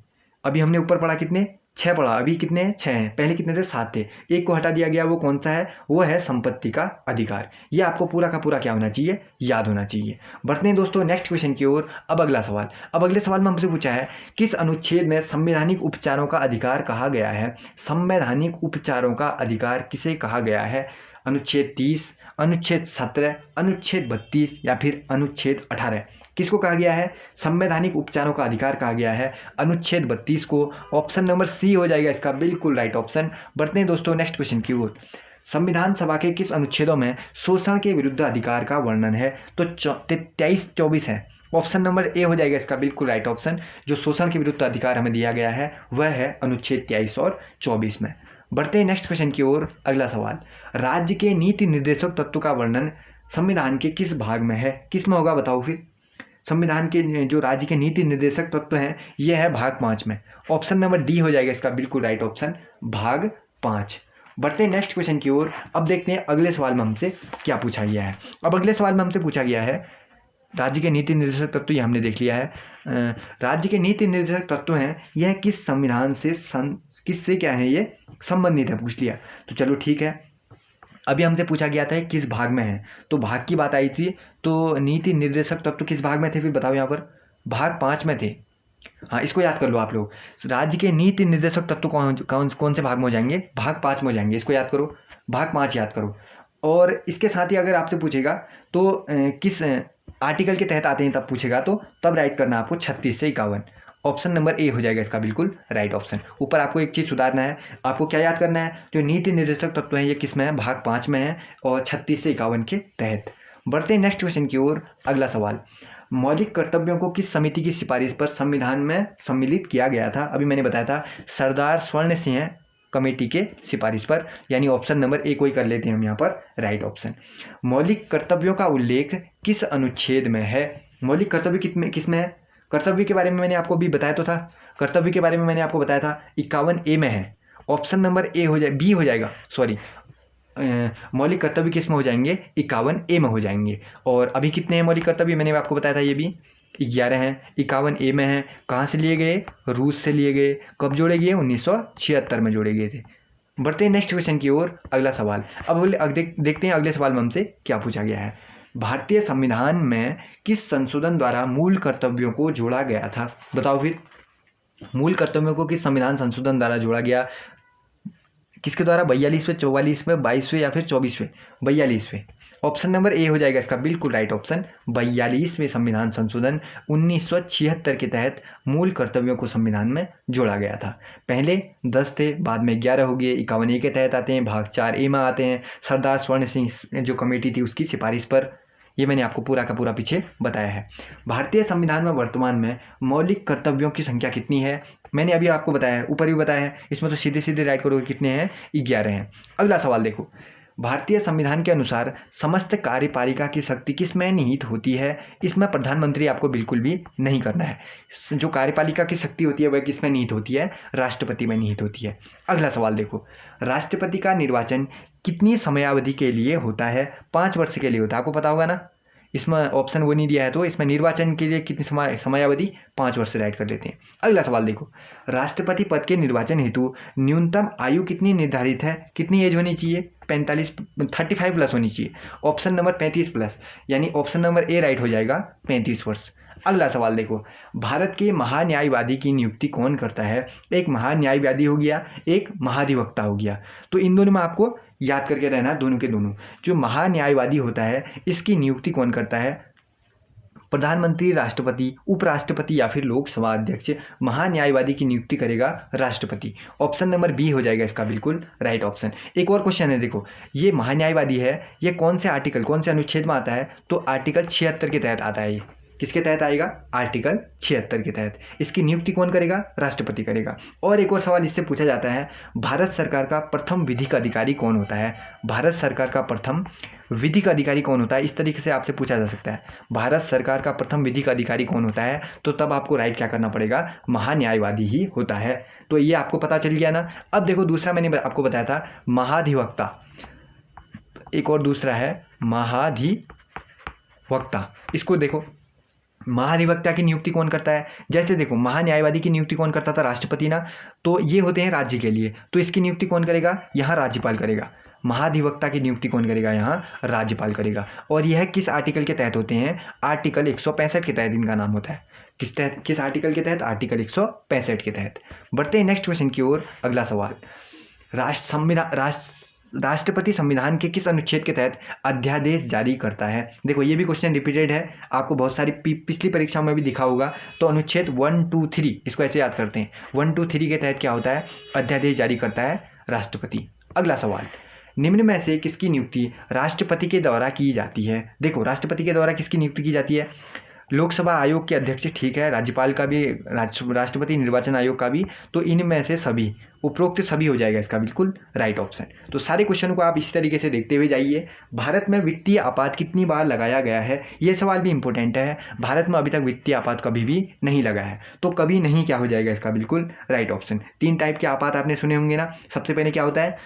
Speaker 1: अभी हमने ऊपर पढ़ा कितने? 6 पढ़ा, अभी कितने? 6 हैं। पहले कितने थे? 7 थे, एक को हटा दिया गया। वो कौन सा है? वो है संपत्ति का अधिकार। ये आपको पूरा का पूरा क्या होना चाहिए? याद होना चाहिए। बढ़ते हैं दोस्तों नेक्स्ट क्वेश्चन की ओर। अब अगला सवाल, अब अगले सवाल में हमसे पूछा है, किस अनुच्छेद में संवैधानिक उपचारों का अधिकार कहा गया है? संवैधानिक उपचारों का अधिकार किसे कहा गया है? अनुच्छेद 30, अनुच्छेद 17, अनुच्छेद 32 या फिर अनुच्छेद 18? किसको कहा गया है? संवैधानिक उपचारों का अधिकार कहा गया है अनुच्छेद 32 को। ऑप्शन नंबर सी हो जाएगा इसका बिल्कुल राइट ऑप्शन। बढ़ते हैं दोस्तों नेक्स्ट क्वेश्चन की ओर। संविधान सभा के किस अनुच्छेदों में शोषण के विरुद्ध अधिकार का वर्णन है? तो 23-24 है। ऑप्शन नंबर ए हो जाएगा इसका बिल्कुल राइट ऑप्शन। जो शोषण के विरुद्ध अधिकार हमें दिया गया है वह है अनुच्छेद 23 और 24 में। बढ़ते हैं नेक्स्ट क्वेश्चन की ओर। अगला सवाल, राज्य के नीति निर्देशक तत्व का वर्णन संविधान के किस भाग में है? किस में होगा बताओ फिर? संविधान के जो राज्य के नीति निर्देशक तत्व हैं ये है भाग 5 में। ऑप्शन नंबर डी हो जाएगा इसका बिल्कुल राइट ऑप्शन, भाग 5। बढ़ते हैं नेक्स्ट क्वेश्चन की ओर। अब देखते हैं अगले सवाल में हमसे क्या पूछा गया है। अब अगले सवाल में हमसे पूछा गया है राज्य के नीति निर्देशक तत्व, ये हमने देख लिया है। राज्य के नीति निर्देशक तत्व हैं यह किस संविधान से किससे क्या है ये संबंधित है, पूछ लिया। तो चलो ठीक है, अभी हमसे पूछा गया था किस भाग में है, तो भाग की बात आई थी। तो नीति निर्देशक तत्व किस भाग में थे फिर बताओ? यहाँ पर भाग 5 में थे। हाँ, इसको याद कर लो आप लोग। राज्य के नीति निर्देशक तत्व कौन से भाग में हो जाएंगे? भाग 5 में हो जाएंगे। इसको याद करो, भाग 5 याद करो। और इसके साथ ही अगर आपसे पूछेगा तो किस आर्टिकल के तहत आते हैं तब पूछेगा, तो तब राइट करना आपको 36 से 51। ऑप्शन नंबर ए हो जाएगा इसका बिल्कुल राइट ऑप्शन। ऊपर आपको एक चीज़ सुधारना है, आपको क्या याद करना है? जो नीति निर्देशक तत्व है ये किस में है? भाग 5 में है और 36 से 51 के तहत। बढ़ते हैं नेक्स्ट क्वेश्चन की ओर। अगला सवाल, मौलिक कर्तव्यों को किस समिति की सिफारिश पर संविधान में सम्मिलित किया गया था? अभी मैंने बताया था सरदार स्वर्ण सिंह कमेटी के सिफारिश पर, यानी ऑप्शन नंबर ए को ही कर लेते हैं हम यहाँ पर राइट ऑप्शन। मौलिक कर्तव्यों का उल्लेख किस अनुच्छेद में है? मौलिक कर्तव्य किस में है? कर्तव्य के बारे में मैंने आपको अभी बताया तो था, कर्तव्य के बारे में मैंने आपको बताया था 51A में है, ऑप्शन नंबर बी हो जाएगा, सॉरी मौलिक कर्तव्य किस में हो जाएंगे, 51A में हो जाएंगे। और अभी कितने हैं मौलिक कर्तव्य, मैंने आपको बताया था ये भी 11 हैं, 51A में हैं। कहाँ से लिए गए, रूस से लिए गए। कब जोड़े गए, 1976 में जोड़े गए थे। बढ़ते हैं नेक्स्ट क्वेश्चन की ओर, अगला सवाल। अब देखते हैं अगले सवाल में हमसे क्या पूछा गया है। भारतीय संविधान में किस संशोधन द्वारा मूल कर्तव्यों को जोड़ा गया था, बताओ फिर। मूल कर्तव्यों को किस संविधान संशोधन द्वारा जोड़ा गया, किसके द्वारा, 42वें, 44वें, 22वें या फिर 24वें, 42वें। ऑप्शन नंबर ए हो जाएगा इसका बिल्कुल राइट ऑप्शन, 42वें संविधान संशोधन 1976 के तहत मूल कर्तव्यों को संविधान में जोड़ा गया था। पहले 10 थे, बाद में 11 हो गए, 51A के तहत आते हैं, भाग 4A में आते हैं, सरदार स्वर्ण सिंह जो कमेटी थी उसकी सिफारिश पर। ये मैंने आपको पूरा का पूरा पीछे बताया है। भारतीय संविधान में वर्तमान में मौलिक कर्तव्यों की संख्या कितनी है, मैंने अभी आपको बताया है, ऊपर भी बताया है, इसमें तो सीधे सीधे राइट करोगे, कितने हैं, 11 हैं। अगला सवाल देखो, भारतीय संविधान के अनुसार समस्त कार्यपालिका की शक्ति किसमें निहित होती है, इसमें प्रधानमंत्री आपको बिल्कुल भी नहीं करना है। जो कार्यपालिका की शक्ति होती है वह किसमें निहित होती है, राष्ट्रपति में निहित होती है। अगला सवाल देखो, राष्ट्रपति का निर्वाचन कितनी समयावधि के लिए होता है, 5 वर्ष के लिए होता है, आपको पता होगा ना। इसमें ऑप्शन वो नहीं दिया है, तो इसमें निर्वाचन के लिए कितनी समयावधि, 5 वर्ष राइट कर लेते हैं। अगला सवाल देखो, राष्ट्रपति पद के निर्वाचन हेतु न्यूनतम आयु कितनी निर्धारित है, कितनी एज होनी चाहिए, 35 प्लस होनी चाहिए। ऑप्शन नंबर 35 प्लस, यानी ऑप्शन नंबर ए राइट हो जाएगा, 35 वर्ष। अगला सवाल देखो, भारत के महान्यायवादी की नियुक्ति कौन करता है, एक महान्यायवादी हो गया, एक महाधिवक्ता हो गया। तो इन दोनों में आपको याद करके रहना, दोनों के दोनों। जो महान्यायवादी होता है इसकी नियुक्ति कौन करता है, प्रधानमंत्री, राष्ट्रपति, उपराष्ट्रपति या फिर लोकसभा अध्यक्ष। महान्यायवादी की नियुक्ति करेगा राष्ट्रपति। ऑप्शन नंबर बी हो जाएगा इसका बिल्कुल राइट ऑप्शन। एक और क्वेश्चन है, देखो ये महान्यायवादी है, ये कौन से आर्टिकल, कौन से अनुच्छेद में आता है, तो आर्टिकल 76 के तहत आता है। ये किसके तहत आएगा, आर्टिकल 76 के तहत। इसकी नियुक्ति कौन करेगा, राष्ट्रपति करेगा। और एक और सवाल इससे पूछा जाता है, भारत सरकार का प्रथम विधिक अधिकारी कौन होता है, भारत सरकार का प्रथम विधिक अधिकारी कौन होता है, इस तरीके से आपसे पूछा जा सकता है, भारत सरकार का प्रथम विधिक अधिकारी कौन होता है, तो तब आपको राइट क्या करना पड़ेगा, महान्यायवादी ही होता है। तो ये आपको पता चल गया ना। अब देखो दूसरा मैंने आपको बताया था महाधिवक्ता, एक और दूसरा है महाधिवक्ता। इसको देखो, महाधिवक्ता की नियुक्ति कौन करता है, जैसे देखो महान्यायवादी की नियुक्ति कौन करता था, राष्ट्रपति ना, तो ये होते हैं राज्य के लिए, तो इसकी नियुक्ति कौन करेगा, यहाँ राज्यपाल करेगा। महाधिवक्ता की नियुक्ति कौन करेगा, यहाँ राज्यपाल करेगा। और यह किस आर्टिकल के तहत होते हैं, आर्टिकल 165 के तहत इनका नाम होता है। किस आर्टिकल के तहत, आर्टिकल 165 के तहत। बढ़ते हैं नेक्स्ट क्वेश्चन की ओर, अगला सवाल, राष्ट्रपति संविधान के किस अनुच्छेद के तहत अध्यादेश जारी करता है। देखो ये भी क्वेश्चन रिपीटेड है, आपको बहुत सारी पिछली परीक्षा में भी दिखा होगा। तो अनुच्छेद 1, 2, 3 इसको ऐसे याद करते हैं, 1, 2, 3 के तहत क्या होता है, अध्यादेश जारी करता है राष्ट्रपति। अगला सवाल, निम्न में से किसकी नियुक्ति राष्ट्रपति के द्वारा की जाती है। देखो राष्ट्रपति के द्वारा किसकी नियुक्ति की जाती है, लोकसभा आयोग के अध्यक्ष ठीक है, राज्यपाल का भी, राष्ट्रपति निर्वाचन आयोग का भी, तो इनमें से सभी, उपरोक्त सभी हो जाएगा इसका बिल्कुल राइट ऑप्शन। तो सारे क्वेश्चन को आप इस तरीके से देखते हुए जाइए। भारत में वित्तीय आपात कितनी बार लगाया गया है, ये सवाल भी इंपॉर्टेंट है। भारत में अभी तक वित्तीय आपात कभी भी नहीं लगा है, तो कभी नहीं क्या हो जाएगा इसका बिल्कुल राइट ऑप्शन। 3 टाइप के आपात आपने सुने होंगे ना, सबसे पहले क्या होता है,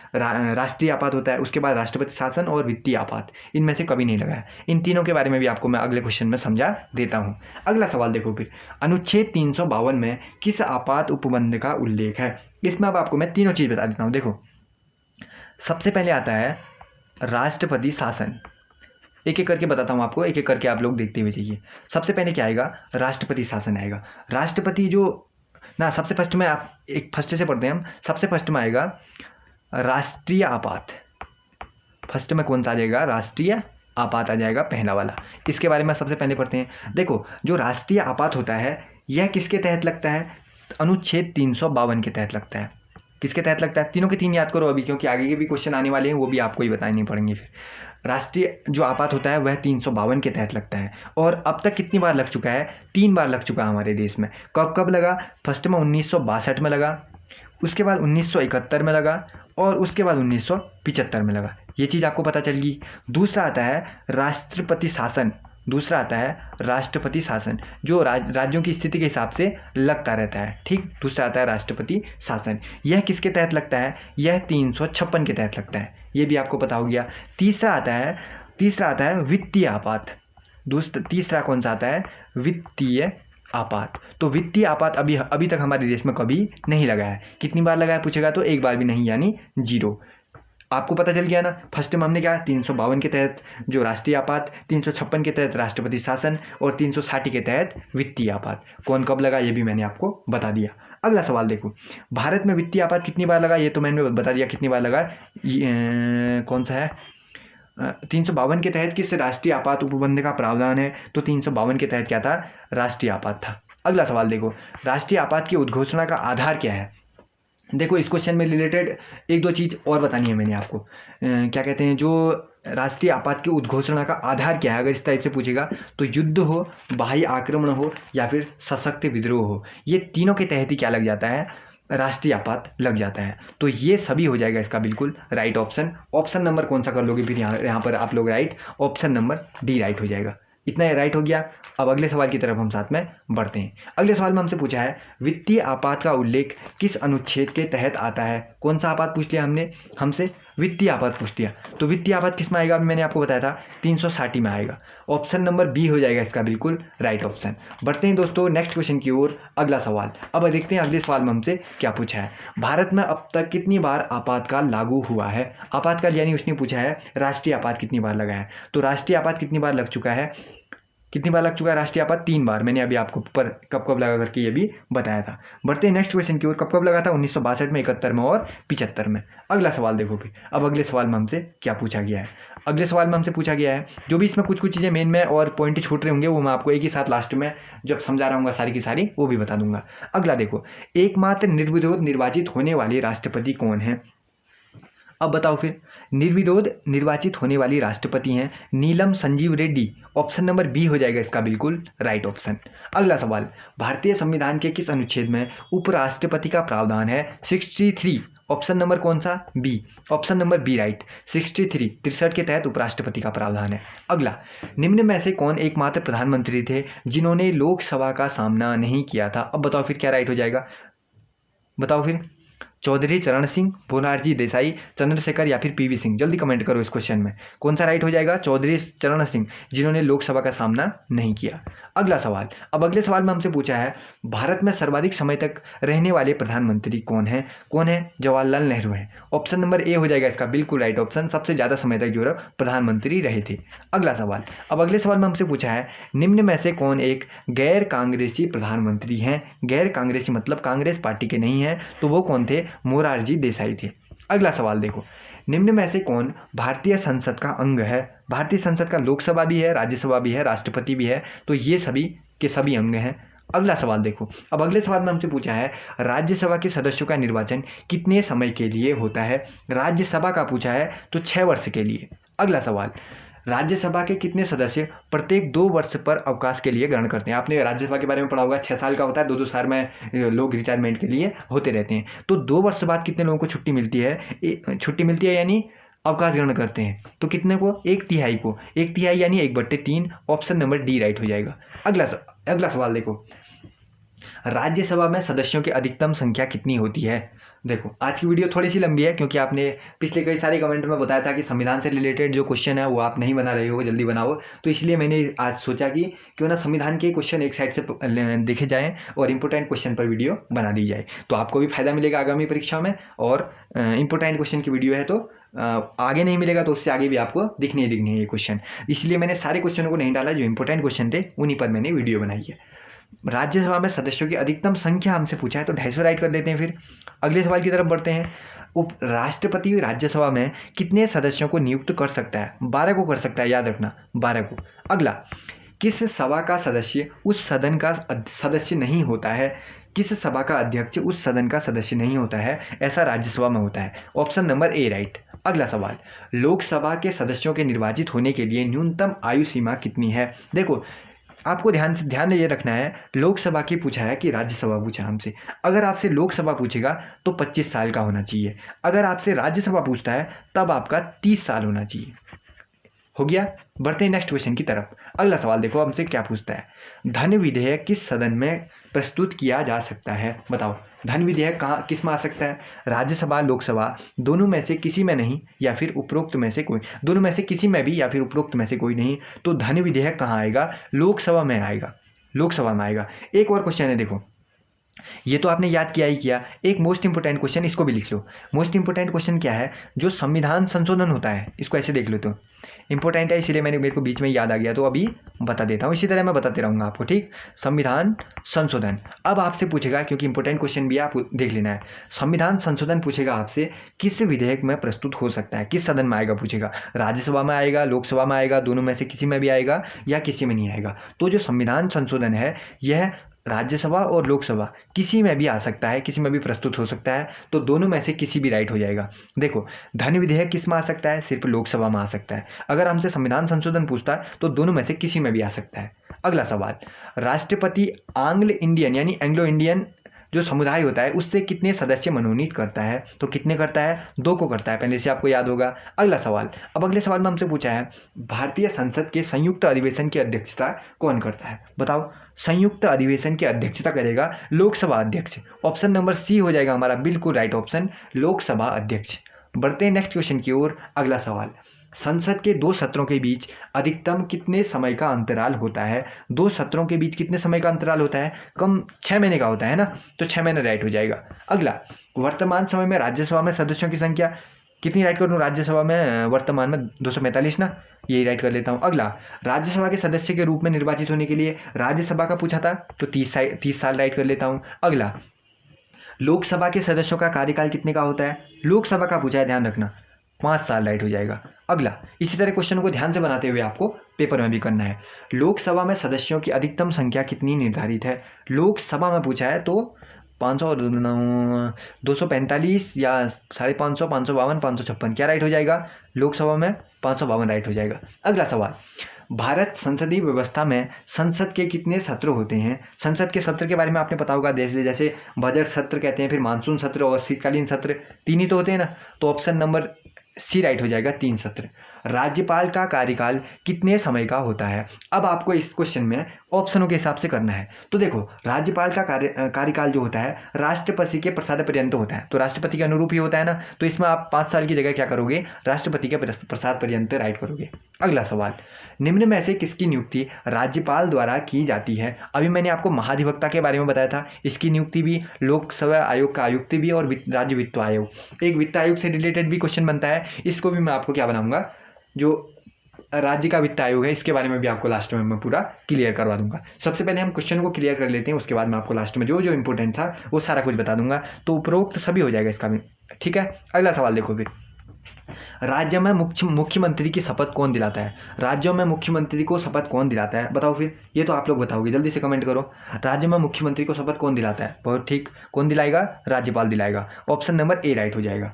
Speaker 1: राष्ट्रीय आपात होता है, उसके बाद राष्ट्रपति शासन और वित्तीय आपात, इनमें से कभी नहीं लगा है। इन तीनों के बारे में भी आपको मैं अगले क्वेश्चन में समझा देता हूँ। अगला सवाल देखो फिर, अनुच्छेद 352 में किस आपात उपबंध का उल्लेख है। इसमें अब आपको मैं तीनों चीज़ बता देता हूँ। देखो सबसे पहले आता है राष्ट्रपति शासन, एक एक करके बताता हूँ आपको, एक एक करके आप लोग देखते हुए जाइए। सबसे पहले क्या आएगा, राष्ट्रपति शासन आएगा। राष्ट्रपति जो ना, सबसे फर्स्ट में आप एक फर्स्ट से पढ़ते हैं हम, सबसे फर्स्ट में आएगा राष्ट्रीय आपात। फर्स्ट में कौन सा आ जाएगा, राष्ट्रीय आपात आ जाएगा पहला वाला। इसके बारे में सबसे पहले पढ़ते हैं। देखो जो राष्ट्रीय आपात होता है यह किसके तहत लगता है, अनुच्छेद 352 के तहत लगता है। किसके तहत लगता है, तीनों के तीन याद करो अभी, क्योंकि आगे के भी क्वेश्चन आने वाले हैं, वो भी आपको ही बताने पड़ेंगे। फिर राष्ट्रीय जो आपात होता है वह 352 के तहत लगता है, और अब तक कितनी बार लग चुका है, 3 बार लग चुका है हमारे देश में। कब कब लगा, फर्स्ट में 1962 में लगा, उसके बाद 1971 में लगा, और उसके बाद 1975 में लगा। ये चीज़ आपको पता चल गई। दूसरा आता है राष्ट्रपति शासन, दूसरा आता है राष्ट्रपति शासन, जो राज्यों की स्थिति के हिसाब से लगता रहता है। ठीक, दूसरा आता है राष्ट्रपति शासन। यह किसके तहत लगता है? यह 356 के तहत लगता है, ये भी आपको पता हो गया। तीसरा आता है वित्तीय आपात। तीसरा कौन सा आता है? वित्तीय आपात। तो वित्तीय आपात अभी तक हमारे देश में कभी नहीं लगा है। कितनी बार लगा है पूछेगा तो एक बार भी नहीं, यानी 0। आपको पता चल गया ना। फर्स्ट में हमने क्या, 352 के तहत जो राष्ट्रीय आपात, 356 के तहत राष्ट्रपति शासन और 360 के तहत वित्तीय आपात। कौन कब लगा ये भी मैंने आपको बता दिया। अगला सवाल देखो, भारत में वित्तीय आपात कितनी बार लगा? ये तो मैंने बता दिया कितनी बार लगा। कौन सा है? 352 के तहत किस राष्ट्रीय आपात उपबंध का प्रावधान है? तो 352 के तहत क्या था? राष्ट्रीय आपात था। अगला सवाल देखो, राष्ट्रीय आपात की उद्घोषणा का आधार क्या है? देखो इस क्वेश्चन में रिलेटेड एक दो चीज़ और बतानी है मैंने आपको। क्या कहते हैं, जो राष्ट्रीय आपात की उद्घोषणा का आधार क्या है, अगर इस टाइप से पूछेगा तो युद्ध हो, बाह्य आक्रमण हो या फिर सशक्त विद्रोह हो, ये तीनों के तहत ही क्या लग जाता है? राष्ट्रीय आपात लग जाता है। तो ये सभी हो जाएगा इसका बिल्कुल राइट ऑप्शन। ऑप्शन नंबर कौन सा कर लोगे फिर यहाँ पर आप लोग? Right, option number D right हो जाएगा। इतना राइट हो गया। अब अगले सवाल की तरफ हम साथ में बढ़ते हैं। अगले सवाल में हमसे पूछा है वित्तीय आपात का उल्लेख किस अनुच्छेद के तहत आता है? कौन सा आपात पूछ लिया हमने? हमसे वित्तीय आपात पूछ लिया। तो वित्तीय आपात किस में आएगा? मैंने आपको बताया था 360 में आएगा। ऑप्शन नंबर बी हो जाएगा इसका बिल्कुल राइट ऑप्शन। बढ़ते हैं दोस्तों नेक्स्ट क्वेश्चन की ओर। अगला सवाल, अब देखते हैं अगले सवाल में हमसे क्या पूछा है। भारत में अब तक कितनी बार आपातकाल लागू हुआ है? आपातकाल यानी उसने पूछा है राष्ट्रीय आपात कितनी बार लगा है। तो राष्ट्रीय आपात कितनी बार लग चुका है? कितनी बार लग चुका है राष्ट्रीय आपात? 3 बार। मैंने अभी आपको ऊपर कब कब लगा करके ये भी बताया था। बढ़ते हैं नेक्स्ट क्वेश्चन की ओर। कब कब लगा था? 1962 में, 71 में और 75 में। अगला सवाल देखो फिर। अब अगले सवाल में हमसे क्या पूछा गया है? अगले सवाल में हमसे पूछा गया है, जो भी इसमें कुछ कुछ चीज़ें मेन में और पॉइंट छूट रहे होंगे वो मैं आपको एक ही साथ लास्ट में जब समझा रहा हूँ सारी की सारी वो भी बता दूंगा। अगला देखो, एकमात्र निर्विरोध निर्वाचित होने वाले राष्ट्रपति कौन है? अब बताओ फिर। निर्विरोध निर्वाचित होने वाली राष्ट्रपति हैं Neelam Sanjiva Reddy. Option number B हो जाएगा इसका बिल्कुल राइट ऑप्शन। अगला सवाल, भारतीय संविधान के किस अनुच्छेद में उपराष्ट्रपति का प्रावधान है? 63। ऑप्शन नंबर कौन सा? B. Option number B right. 63 के तहत उपराष्ट्रपति का प्रावधान है। अगला, निम्न में से कौन एकमात्र प्रधानमंत्री थे जिन्होंने लोकसभा का सामना नहीं किया था? अब बताओ फिर क्या राइट हो जाएगा? बताओ फिर। चौधरी चरण सिंह, मोरारजी देसाई, चंद्रशेखर या फिर पीवी सिंह? जल्दी कमेंट करो इस क्वेश्चन में कौन सा राइट हो जाएगा? चौधरी चरण सिंह, जिन्होंने लोकसभा का सामना नहीं किया। अगला सवाल, अब अगले सवाल में हमसे पूछा है भारत में सर्वाधिक समय तक रहने वाले प्रधानमंत्री कौन है? कौन है? जवाहरलाल नेहरू है। ऑप्शन नंबर ए हो जाएगा इसका बिल्कुल राइट ऑप्शन। सबसे ज़्यादा समय तक जो है प्रधानमंत्री रहे थे। अगला सवाल, अब अगले सवाल में हमसे पूछा है निम्न में से कौन एक गैर कांग्रेसी प्रधानमंत्री हैं? गैर कांग्रेसी मतलब कांग्रेस पार्टी के नहीं हैं, तो वो कौन थे? मोरारजी देसाई थे। अगला सवाल देखो, निम्न में से कौन भारतीय संसद का अंग है? भारतीय संसद का लोकसभा भी है, राज्यसभा भी है, राष्ट्रपति भी है, तो ये सभी के सभी अंग हैं। अगला सवाल देखो, अब अगले सवाल में हमसे पूछा है राज्यसभा के सदस्यों का निर्वाचन कितने समय के लिए होता है? राज्यसभा का पूछा है तो 6 वर्ष के लिए। अगला सवाल, राज्यसभा के कितने सदस्य प्रत्येक 2 वर्ष पर अवकाश के लिए ग्रहण करते हैं? आपने राज्यसभा के बारे में पढ़ा होगा, 6 साल का होता है, 2-2 साल में लोग रिटायरमेंट के लिए होते रहते हैं। तो 2 वर्ष बाद कितने लोगों को छुट्टी मिलती है? छुट्टी मिलती है यानी अवकाश ग्रहण करते हैं। तो कितने को? 1/3 को। 1/3 यानी 1/3। ऑप्शन नंबर डी राइट हो जाएगा। अगला सवाल देखो, राज्यसभा में सदस्यों की अधिकतम संख्या कितनी होती है? देखो आज की वीडियो थोड़ी सी लंबी है क्योंकि आपने पिछले कई सारे कमेंट में बताया था कि संविधान से रिलेटेड जो क्वेश्चन है वो आप नहीं बना रहे हो, जल्दी बनाओ। तो इसलिए मैंने आज सोचा कि क्यों ना संविधान के क्वेश्चन एक साइड से देखे जाएँ और इंपॉर्टेंट क्वेश्चन पर वीडियो बना दी जाए, तो आपको भी फायदा मिलेगा आगामी परीक्षा में। और इंपॉर्टेंट क्वेश्चन की वीडियो है तो आगे नहीं मिलेगा तो उससे आगे भी आपको दिखने है ये क्वेश्चन। इसलिए मैंने सारे क्वेश्चनों को नहीं डाला, जो इंपॉर्टेंट क्वेश्चन थे उन्हीं पर मैंने वीडियो बनाई है। राज्यसभा में सदस्यों की अधिकतम संख्या हमसे पूछा है तो 250 राइट कर देते हैं। फिर अगले सवाल की तरफ बढ़ते हैं। उपराष्ट्रपति राज्यसभा में कितने सदस्यों को नियुक्त कर सकता है? 12 को कर सकता है, याद रखना 12 को। अगला, किस सभा का सदस्य उस सदन का सदस्य नहीं होता है? किस सभा का अध्यक्ष उस सदन का सदस्य नहीं होता है? ऐसा राज्यसभा में होता है। Option number A right. अगला सवाल, लोकसभा के सदस्यों के निर्वाचित होने के लिए न्यूनतम आयु सीमा कितनी है? देखो आपको ध्यान ये रखना है, लोकसभा की पूछा है कि राज्यसभा पूछा हमसे। अगर आपसे लोकसभा पूछेगा तो 25 साल का होना चाहिए। अगर आपसे राज्यसभा पूछता है तब आपका 30 साल होना चाहिए। हो गया। बढ़ते हैं नेक्स्ट क्वेश्चन की तरफ। अगला सवाल देखो हमसे क्या पूछता है, धन विधेयक किस सदन में प्रस्तुत किया जा सकता है? बताओ धन विधेयक कहाँ किस में आ सकता है? राज्यसभा, लोकसभा, दोनों में से किसी में नहीं, या फिर उपरोक्त में से कोई, दोनों में से किसी में भी या फिर उपरोक्त में से कोई नहीं। तो धन विधेयक कहाँ आएगा? लोकसभा में आएगा, लोकसभा में आएगा। एक और क्वेश्चन है देखो, ये तो आपने याद किया ही किया, एक मोस्ट इंपोर्टेंट क्वेश्चन इसको भी लिख लो। मोस्ट इंपोर्टेंट क्वेश्चन क्या है? जो संविधान संशोधन होता है, इसको ऐसे देख लो, तो इंपॉर्टेंट है इसीलिए मेरे को बीच में याद आ गया, तो अभी बता देता हूँ, इसी तरह मैं बताते रहूँगा आपको, ठीक। संविधान संशोधन अब आपसे पूछेगा, क्योंकि इंपॉर्टेंट क्वेश्चन भी आप देख लेना है। संविधान संशोधन पूछेगा आपसे किस विधेयक में प्रस्तुत हो सकता है, किस सदन में आएगा पूछेगा। राज्यसभा में आएगा, लोकसभा में आएगा, दोनों में से किसी में भी आएगा या किसी में नहीं आएगा। तो जो संविधान संशोधन है यह राज्यसभा और लोकसभा किसी में भी आ सकता है, किसी में भी प्रस्तुत हो सकता है, तो दोनों में से किसी भी राइट हो जाएगा। देखो धन विधेयक किस में आ सकता है? सिर्फ लोकसभा में आ सकता है। अगर हमसे संविधान संशोधन पूछता है तो दोनों में से किसी में भी आ सकता है। अगला सवाल, राष्ट्रपति आंग्ल इंडियन यानी एंग्लो इंडियन जो समुदाय होता है उससे कितने सदस्य मनोनीत करता है? तो कितने करता है? 2 को करता है, पहले से आपको याद होगा। अगला सवाल, अब अगले सवाल में हमसे पूछा है भारतीय संसद के संयुक्त अधिवेशन की अध्यक्षता कौन करता है? बताओ संयुक्त अधिवेशन की अध्यक्षता करेगा लोकसभा अध्यक्ष। ऑप्शन नंबर सी हो जाएगा हमारा बिल्कुल राइट ऑप्शन, लोकसभा अध्यक्ष। बढ़ते हैं नेक्स्ट क्वेश्चन की ओर। अगला सवाल, संसद के 2 सत्रों के बीच अधिकतम कितने समय का अंतराल होता है? 2 सत्रों के बीच कितने समय का अंतराल होता है? कम 6 महीने का होता है ना, तो 6 महीने राइट हो जाएगा। अगला, वर्तमान समय में राज्यसभा में सदस्यों की संख्या कितनी राइट कर लूँ? राज्यसभा में वर्तमान में 245 ना, यही राइट कर लेता हूँ। अगला, राज्यसभा के सदस्य के रूप में निर्वाचित होने के लिए राज्यसभा का पूछा था तो 30 साल राइट कर लेता हूँ। अगला, लोकसभा के सदस्यों का कार्यकाल कितने का होता है? लोकसभा का पूछा है, ध्यान रखना, 5 साल राइट हो जाएगा। अगला, इसी तरह क्वेश्चन को ध्यान से बनाते हुए आपको पेपर में भी करना है। लोकसभा में सदस्यों की अधिकतम संख्या कितनी निर्धारित है? लोकसभा में पूछा है तो 500 245 या 550, 552, 556 क्या राइट हो जाएगा? लोकसभा में 552 राइट हो जाएगा। अगला सवाल, भारत संसदीय व्यवस्था में संसद के कितने सत्र होते हैं? संसद के सत्र के बारे में आपने पता होगा, जैसे बजट सत्र कहते हैं, फिर मानसून सत्र और शीतकालीन सत्र, 3 ही तो होते हैं ना, तो ऑप्शन नंबर सी राइट हो जाएगा, 3 सत्र। राज्यपाल का कार्यकाल कितने समय का होता है? अब आपको इस क्वेश्चन में ऑप्शनों के हिसाब से करना है। तो देखो राज्यपाल का कार्यकाल जो होता है राष्ट्रपति के प्रसाद पर्यंत होता है, तो राष्ट्रपति के अनुरूप ही होता है ना, तो इसमें आप 5 साल की जगह क्या करोगे? राष्ट्रपति के प्रसाद पर्यंत राइट करोगे। अगला सवाल, निम्न में से किसकी नियुक्ति राज्यपाल द्वारा की जाती है? अभी मैंने आपको महाधिवक्ता के बारे में बताया था, इसकी नियुक्ति भी लोकसभा आयोग का आयुक्त भी और राज्य वित्त आयोग, एक वित्त आयोग से रिलेटेड भी क्वेश्चन बनता है, इसको भी मैं आपको क्या बनाऊंगा, जो राज्य का वित्त आयोग है इसके बारे में भी आपको लास्ट में मैं पूरा क्लियर करवा दूंगा। सबसे पहले हम क्वेश्चन को क्लियर कर लेते हैं, उसके बाद मैं आपको लास्ट में जो जो इंपॉर्टेंट था वो सारा कुछ बता दूंगा, तो उपरोक्त सभी हो जाएगा इसका भी, ठीक है। अगला सवाल देखो फिर, राज्य में मुख्यमंत्री की शपथ कौन दिलाता है? राज्यों में मुख्यमंत्री को शपथ कौन दिलाता है? बताओ फिर, ये तो आप लोग बताओगे, जल्दी से कमेंट करो। राज्य में मुख्यमंत्री को शपथ कौन दिलाता है? बहुत ठीक, कौन दिलाएगा? राज्यपाल दिलाएगा। ऑप्शन नंबर ए राइट हो जाएगा।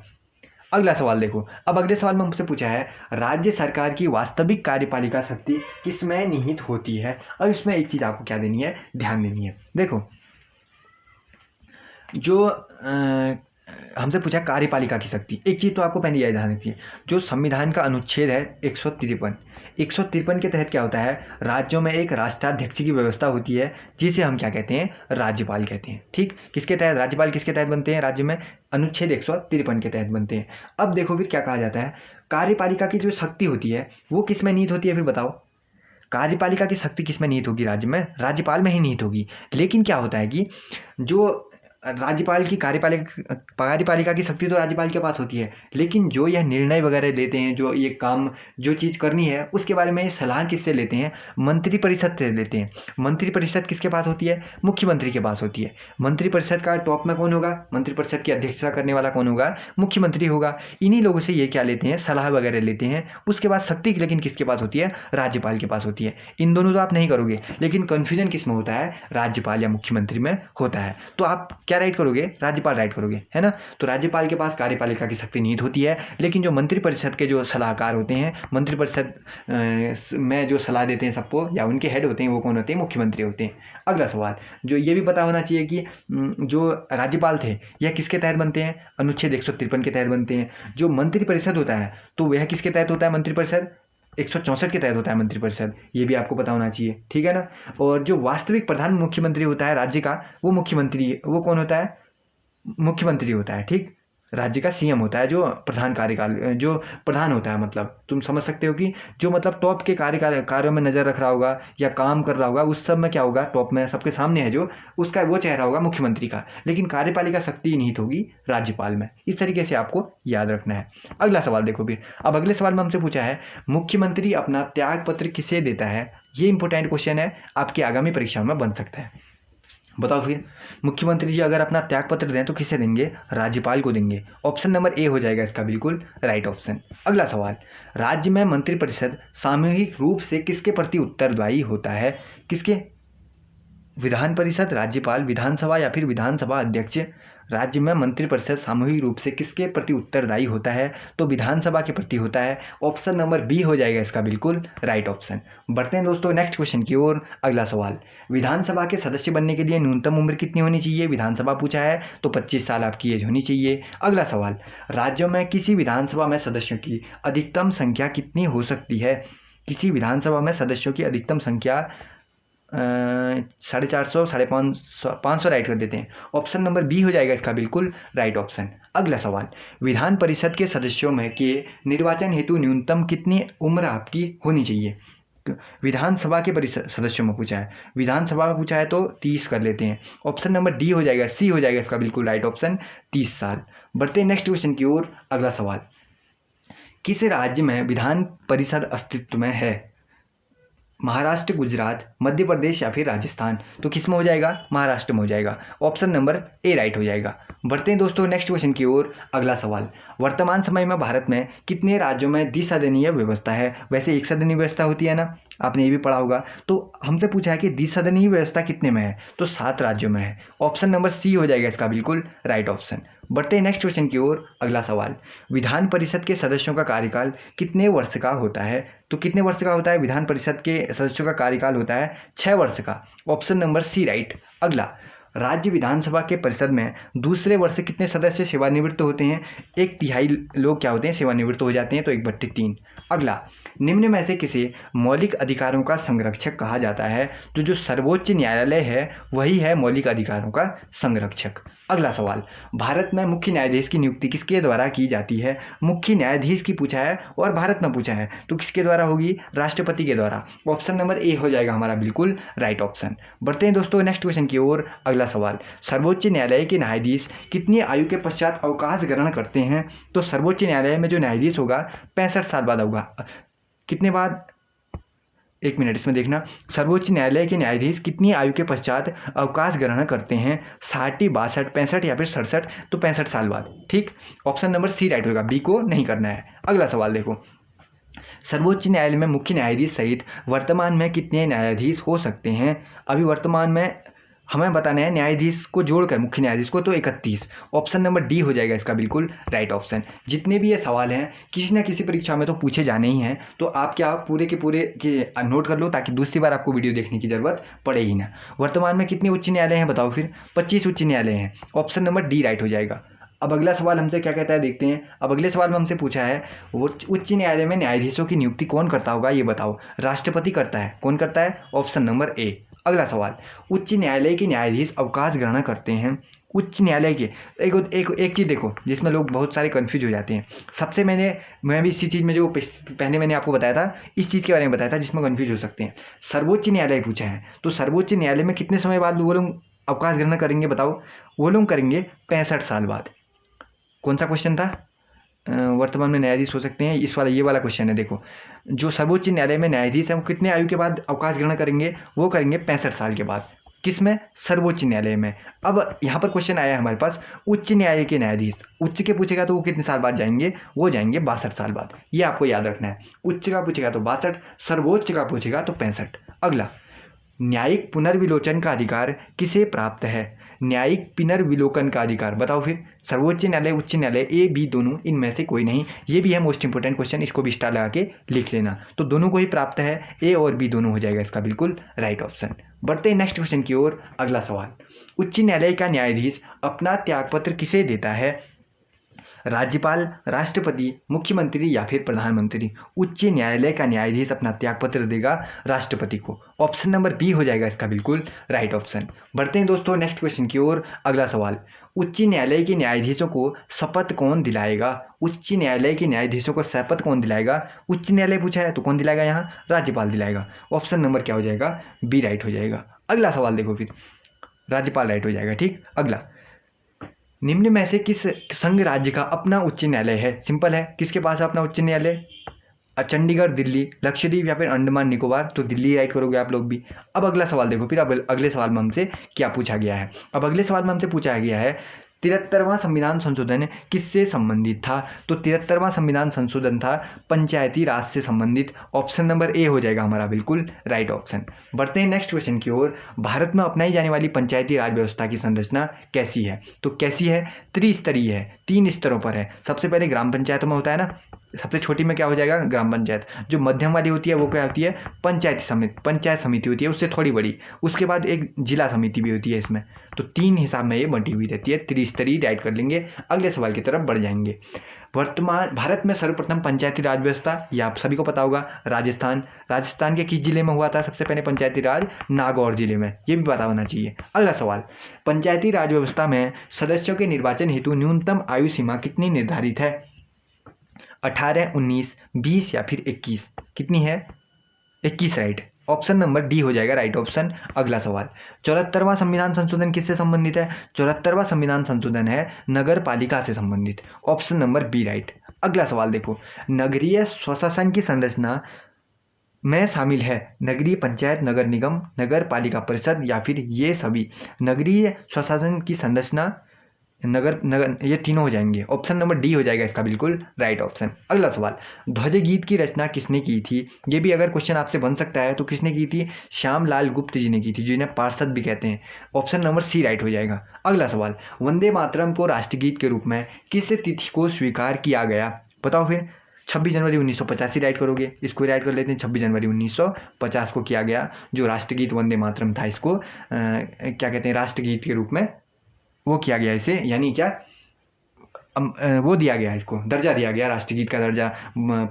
Speaker 1: अगला सवाल देखो, अब अगले सवाल में हमसे पूछा है राज्य सरकार की वास्तविक कार्यपालिका शक्ति किसमें निहित होती है? अब इसमें एक चीज आपको क्या देनी है, ध्यान देनी है। देखो जो हमसे पूछा कार्यपालिका की शक्ति, एक चीज तो आपको पहले याद रखनी है, जो संविधान का अनुच्छेद है 153 के तहत क्या होता है, राज्यों में एक राष्ट्राध्यक्ष की व्यवस्था होती है जिसे हम क्या कहते हैं, राज्यपाल कहते हैं, ठीक। किसके तहत राज्यपाल किसके तहत बनते हैं? राज्य में अनुच्छेद 153 के तहत बनते हैं। अब देखो फिर क्या कहा जाता है, कार्यपालिका की जो शक्ति होती है वो किस में निहित होती है? फिर बताओ कार्यपालिका की शक्ति किस में निहित होगी? राज्य में, राज्यपाल में ही निहित होगी। लेकिन क्या होता है कि जो राज्यपाल की कार्यपालिका की शक्ति तो राज्यपाल के पास होती है, लेकिन जो यह निर्णय वगैरह लेते हैं, जो ये काम जो चीज़ करनी है उसके बारे में सलाह किससे लेते हैं? मंत्रिपरिषद से लेते हैं। मंत्रिपरिषद किसके पास होती है? मुख्यमंत्री के पास होती है। मंत्रिपरिषद का टॉप में कौन होगा? मंत्रिपरिषद की अध्यक्षता करने वाला कौन होगा? मुख्यमंत्री होगा। इन्हीं लोगों से ये क्या लेते हैं, सलाह वगैरह लेते हैं। उसके बाद शक्ति लेकिन किसके पास होती है? राज्यपाल के पास होती है। इन दोनों तो आप नहीं करोगे, लेकिन कन्फ्यूजन किस में होता है? राज्यपाल या मुख्यमंत्री में होता है। तो आप क्या राइट करोगे? राज्यपाल राइट करोगे, है ना। तो राज्यपाल के पास कार्यपालिका की शक्ति निहित होती है, लेकिन जो मंत्रिपरिषद के जो सलाहकार होते हैं, मंत्रिपरिषद में जो सलाह देते हैं सबको या उनके हेड होते हैं, वो कौन होते हैं? मुख्यमंत्री होते हैं। अगला सवाल, जो ये भी पता होना चाहिए कि जो राज्यपाल थे यह किसके तहत बनते हैं? अनुच्छेद 153 के तहत बनते हैं। जो मंत्रिपरिषद होता है तो वह किसके तहत होता है? मंत्रिपरिषद 164 के तहत होता है मंत्रिपरिषद, ये भी आपको पता होना चाहिए, ठीक है ना। और जो वास्तविक प्रधान मुख्यमंत्री होता है राज्य का, वो मुख्यमंत्री, वो कौन होता है, मुख्यमंत्री होता है, ठीक। राज्य का सीएम होता है जो प्रधान कार्यकाल, जो प्रधान होता है, मतलब तुम समझ सकते हो कि जो मतलब टॉप के कार्यों में नज़र रख रहा होगा या काम कर रहा होगा, उस सब में क्या होगा, टॉप में सबके सामने है जो, उसका वो चेहरा होगा मुख्यमंत्री का, लेकिन कार्यपालिका शक्ति निहित होगी राज्यपाल में। इस तरीके से आपको याद रखना है। अगला सवाल देखो फिर, अब अगले सवाल में हमसे पूछा है मुख्यमंत्री अपना त्याग पत्र किसे देता है। ये इंपॉर्टेंट क्वेश्चन है, आपकी आगामी परीक्षाओं में बन सकता है। बताओ फिर, मुख्यमंत्री जी अगर अपना त्याग पत्र दें तो किसे देंगे, राज्यपाल को देंगे। ऑप्शन नंबर ए हो जाएगा इसका बिल्कुल राइट ऑप्शन। अगला सवाल, राज्य में मंत्रिपरिषद सामूहिक रूप से किसके प्रति उत्तरदायी होता है। किसके, विधान परिषद, राज्यपाल, विधानसभा या फिर विधानसभा अध्यक्ष। राज्य में मंत्रिपरिषद सामूहिक रूप से किसके प्रति उत्तरदायी होता है, तो विधानसभा के प्रति होता है। ऑप्शन नंबर बी हो जाएगा इसका बिल्कुल राइट ऑप्शन। बढ़ते हैं दोस्तों नेक्स्ट क्वेश्चन की ओर। अगला सवाल, विधानसभा के सदस्य बनने के लिए न्यूनतम उम्र कितनी होनी चाहिए, विधानसभा पूछा है तो 25 साल आपकी एज होनी चाहिए। अगला सवाल, राज्यों में किसी विधानसभा में सदस्यों की अधिकतम संख्या कितनी हो सकती है। किसी विधानसभा में सदस्यों की अधिकतम संख्या 450, 550 राइट कर देते हैं। ऑप्शन नंबर बी हो जाएगा इसका बिल्कुल राइट ऑप्शन। अगला सवाल, विधान परिषद के सदस्यों में के निर्वाचन हेतु न्यूनतम कितनी उम्र आपकी होनी चाहिए। विधानसभा के परिषद सदस्यों में पूछा है, विधानसभा में पूछा है तो 30 कर लेते हैं। ऑप्शन नंबर डी हो जाएगा, सी हो जाएगा इसका बिल्कुल राइट ऑप्शन, 30 साल। बढ़ते हैं नेक्स्ट क्वेश्चन की ओर। अगला सवाल, किस राज्य में विधान परिषद अस्तित्व में है। महाराष्ट्र, गुजरात, मध्य प्रदेश या फिर राजस्थान। तो किस में हो जाएगा, महाराष्ट्र में हो जाएगा। ऑप्शन नंबर ए राइट हो जाएगा। बढ़ते हैं दोस्तों नेक्स्ट क्वेश्चन की ओर। अगला सवाल, वर्तमान समय में भारत में कितने राज्यों में द्विसदनीय व्यवस्था है। वैसे एक सदनीय व्यवस्था होती है ना, आपने ये भी पढ़ा होगा। तो हमसे पूछा है कि द्विसदनीय व्यवस्था कितने में है, तो 7 राज्यों में है। ऑप्शन नंबर सी हो जाएगा इसका बिल्कुल राइट ऑप्शन। बढ़ते हैं नेक्स्ट क्वेश्चन की ओर। अगला सवाल, विधान परिषद के सदस्यों का कार्यकाल कितने वर्ष का होता है। तो कितने वर्ष का होता है, विधान परिषद के सदस्यों का कार्यकाल होता है 6 वर्ष का। Option number C right. अगला, राज्य विधानसभा के परिषद में दूसरे वर्ष कितने सदस्य सेवानिवृत्त होते हैं। 1/3 लोग क्या होते हैं, सेवानिवृत्त हो जाते हैं, तो 1/3। अगला, निम्न में से किसे मौलिक अधिकारों का संरक्षक कहा जाता है। तो जो सर्वोच्च न्यायालय है वही है मौलिक अधिकारों का संरक्षक। अगला सवाल, भारत में मुख्य न्यायाधीश की नियुक्ति किसके द्वारा की जाती है। मुख्य न्यायाधीश की पूछा है और भारत में पूछा है, तो किसके द्वारा होगी, राष्ट्रपति के द्वारा। ऑप्शन नंबर ए हो जाएगा हमारा बिल्कुल राइट ऑप्शन। बढ़ते हैं दोस्तों नेक्स्ट क्वेश्चन की ओर। अगला सवाल, सर्वोच्च न्यायालय के न्यायाधीश कितनी आयु के पश्चात अवकाश ग्रहण करते हैं। तो सर्वोच्च न्यायालय में जो न्यायाधीश होगा 65 साल बाद होगा। कितने बाद, एक मिनट इसमें देखना, सर्वोच्च न्यायालय के न्यायाधीश कितनी आयु के पश्चात अवकाश ग्रहण करते हैं। 60, 62, 65 या फिर 67, तो 65 साल बाद, ठीक। ऑप्शन नंबर सी राइट होगा, बी को नहीं करना है। अगला सवाल देखो, सर्वोच्च न्यायालय में मुख्य न्यायाधीश सहित वर्तमान में कितने न्यायाधीश हो सकते हैं। अभी वर्तमान में हमें बताना है न्यायाधीश को जोड़कर मुख्य न्यायाधीश को, तो 31। ऑप्शन नंबर डी हो जाएगा इसका बिल्कुल राइट ऑप्शन। जितने भी ये सवाल हैं किसी न किसी परीक्षा में तो पूछे जाने ही हैं, तो आप क्या पूरे के पूरे के नोट कर लो ताकि दूसरी बार आपको वीडियो देखने की जरूरत पड़े ही ना। वर्तमान में कितने उच्च न्यायालय हैं बताओ फिर, 25 उच्च न्यायालय हैं। ऑप्शन नंबर डी राइट हो जाएगा। अब अगला सवाल हमसे क्या कहता है देखते हैं। अब अगले सवाल में हमसे पूछा है, वो उच्च न्यायालय में न्यायाधीशों की नियुक्ति कौन करता होगा ये बताओ। राष्ट्रपति करता है, कौन करता है, ऑप्शन नंबर ए। अगला सवाल, उच्च न्यायालय के न्यायाधीश अवकाश ग्रहण करते हैं। उच्च न्यायालय के एक चीज़ देखो जिसमें लोग बहुत सारे कन्फ्यूज हो जाते हैं। सबसे मैं भी इसी चीज़ में जो पहले मैंने आपको बताया था, इस चीज़ के बारे में बताया था जिसमें कन्फ्यूज हो सकते हैं। सर्वोच्च न्यायालय पूछा है, तो सर्वोच्च न्यायालय में कितने समय बाद वो लोग अवकाश ग्रहण करेंगे बताओ। वो लोग करेंगे 65 साल बाद। कौन सा क्वेश्चन था, वर्तमान में न्यायाधीश हो सकते हैं, इस वाला ये वाला क्वेश्चन है। देखो, जो सर्वोच्च न्यायालय में न्यायाधीश है वो कितने आयु के बाद अवकाश ग्रहण करेंगे, वो करेंगे 65 साल के बाद। किस में, सर्वोच्च न्यायालय में। अब यहाँ पर क्वेश्चन आया है हमारे पास, उच्च न्यायालय के न्यायाधीश उच्च के पूछेगा तो वो कितने साल बाद जाएंगे, वो जाएंगे 62 साल बाद। ये आपको याद रखना है, उच्च का पूछेगा तो 62, सर्वोच्च का पूछेगा तो 65। अगला, न्यायिक पुनर्विलोचन का अधिकार किसे प्राप्त है। न्यायिक पुनर्विलोकन का अधिकार बताओ फिर, सर्वोच्च न्यायालय, उच्च न्यायालय, ए बी दोनों, इनमें से कोई नहीं। ये भी है मोस्ट इंपोर्टेंट क्वेश्चन, इसको भी स्टार लगा के लिख लेना। तो दोनों को ही प्राप्त है, ए और बी दोनों हो जाएगा इसका बिल्कुल राइट ऑप्शन। बढ़ते हैं नेक्स्ट क्वेश्चन की ओर। अगला सवाल, उच्च न्यायालय का न्यायाधीश अपना त्यागपत्र किसे देता है। राज्यपाल, राष्ट्रपति, मुख्यमंत्री या फिर प्रधानमंत्री। उच्च न्यायालय का न्यायाधीश अपना त्यागपत्र देगा राष्ट्रपति को। ऑप्शन नंबर बी हो जाएगा इसका बिल्कुल राइट ऑप्शन। बढ़ते हैं दोस्तों नेक्स्ट क्वेश्चन की ओर। अगला सवाल, उच्च न्यायालय के न्यायाधीशों को शपथ कौन दिलाएगा? उच्च न्यायालय के न्यायाधीशों को शपथ कौन दिलाएगा? उच्च न्यायालय पूछा है तो कौन दिलाएगा यहाँ? राज्यपाल दिलाएगा। ऑप्शन नंबर क्या हो जाएगा? बी राइट हो जाएगा। अगला सवाल देखो फिर, राज्यपाल राइट हो जाएगा। ठीक, अगला, निम्न में से किस संघ राज्य का अपना उच्च न्यायालय है? सिंपल है, किसके पास है अपना उच्च न्यायालय? चंडीगढ़, दिल्ली, लक्षद्वीप या फिर अंडमान निकोबार। तो दिल्ली राइट करोगे आप लोग भी। अब अगला सवाल देखो फिर, अब अगले सवाल में हमसे क्या पूछा गया है। अब अगले सवाल में हमसे पूछा गया है 73वां संविधान संशोधन किससे संबंधित था? तो 73वां संविधान संशोधन था पंचायती राज से संबंधित। ऑप्शन नंबर ए हो जाएगा हमारा बिल्कुल राइट ऑप्शन। बढ़ते हैं नेक्स्ट क्वेश्चन की ओर। भारत में अपनाई जाने वाली पंचायती राज व्यवस्था की संरचना कैसी है? तो कैसी है? त्रिस्तरीय है, 3 स्तरों पर है। सबसे पहले ग्राम पंचायतों में होता है ना, सबसे छोटी में क्या हो जाएगा? ग्राम पंचायत। जो मध्यम वाली होती है वो क्या होती है? पंचायत समिति होती है, उससे थोड़ी बड़ी। उसके बाद एक जिला समिति भी होती है इसमें। तो 3 हिसाब में ये बंटी हुई रहती है। त्रिस्तरीय राइट कर लेंगे। अगले सवाल की तरफ बढ़ जाएंगे। वर्तमान भारत में सर्वप्रथम पंचायती राज व्यवस्था, ये आप सभी को पता होगा, राजस्थान के किस जिले में हुआ था सबसे पहले पंचायती राज? नागौर जिले में। ये भी पता होना चाहिए। अगला सवाल, पंचायती राज व्यवस्था में सदस्यों के निर्वाचन हेतु न्यूनतम आयु सीमा कितनी निर्धारित है? 18, 19, 20 या फिर 21? कितनी है? 21 राइट। ऑप्शन नंबर डी हो जाएगा राइट ऑप्शन। अगला सवाल, 74वां संविधान संशोधन किससे संबंधित है? 74वां संविधान संशोधन है नगर पालिका से संबंधित। Option number B right. अगला सवाल देखो, नगरीय स्वशासन की संरचना में शामिल है नगरीय पंचायत, नगर निगम, नगर पालिका परिषद या फिर ये सभी? नगरीय स्वशासन की संरचना नगर ये तीनों हो जाएंगे। ऑप्शन नंबर डी हो जाएगा इसका बिल्कुल राइट ऑप्शन। अगला सवाल, ध्वज गीत की रचना किसने की थी? ये भी अगर क्वेश्चन आपसे बन सकता है तो किसने की थी? श्यामलाल गुप्त जी ने की थी, जिन्हें पार्षद भी कहते हैं। ऑप्शन नंबर सी राइट हो जाएगा। अगला सवाल, वंदे मातरम को राष्ट्रगीत के रूप में किस तिथि को स्वीकार किया गया? बताओ फिर। 26 जनवरी 1985 राइट करोगे, इसको राइट कर लेते हैं। 26 जनवरी 1950 को किया गया जो राष्ट्रगीत वंदे मातरम था, इसको क्या कहते हैं? राष्ट्रगीत के रूप में वो किया गया इसे, यानी क्या वो दिया गया, इसको दर्जा दिया गया, राष्ट्रगीत का दर्जा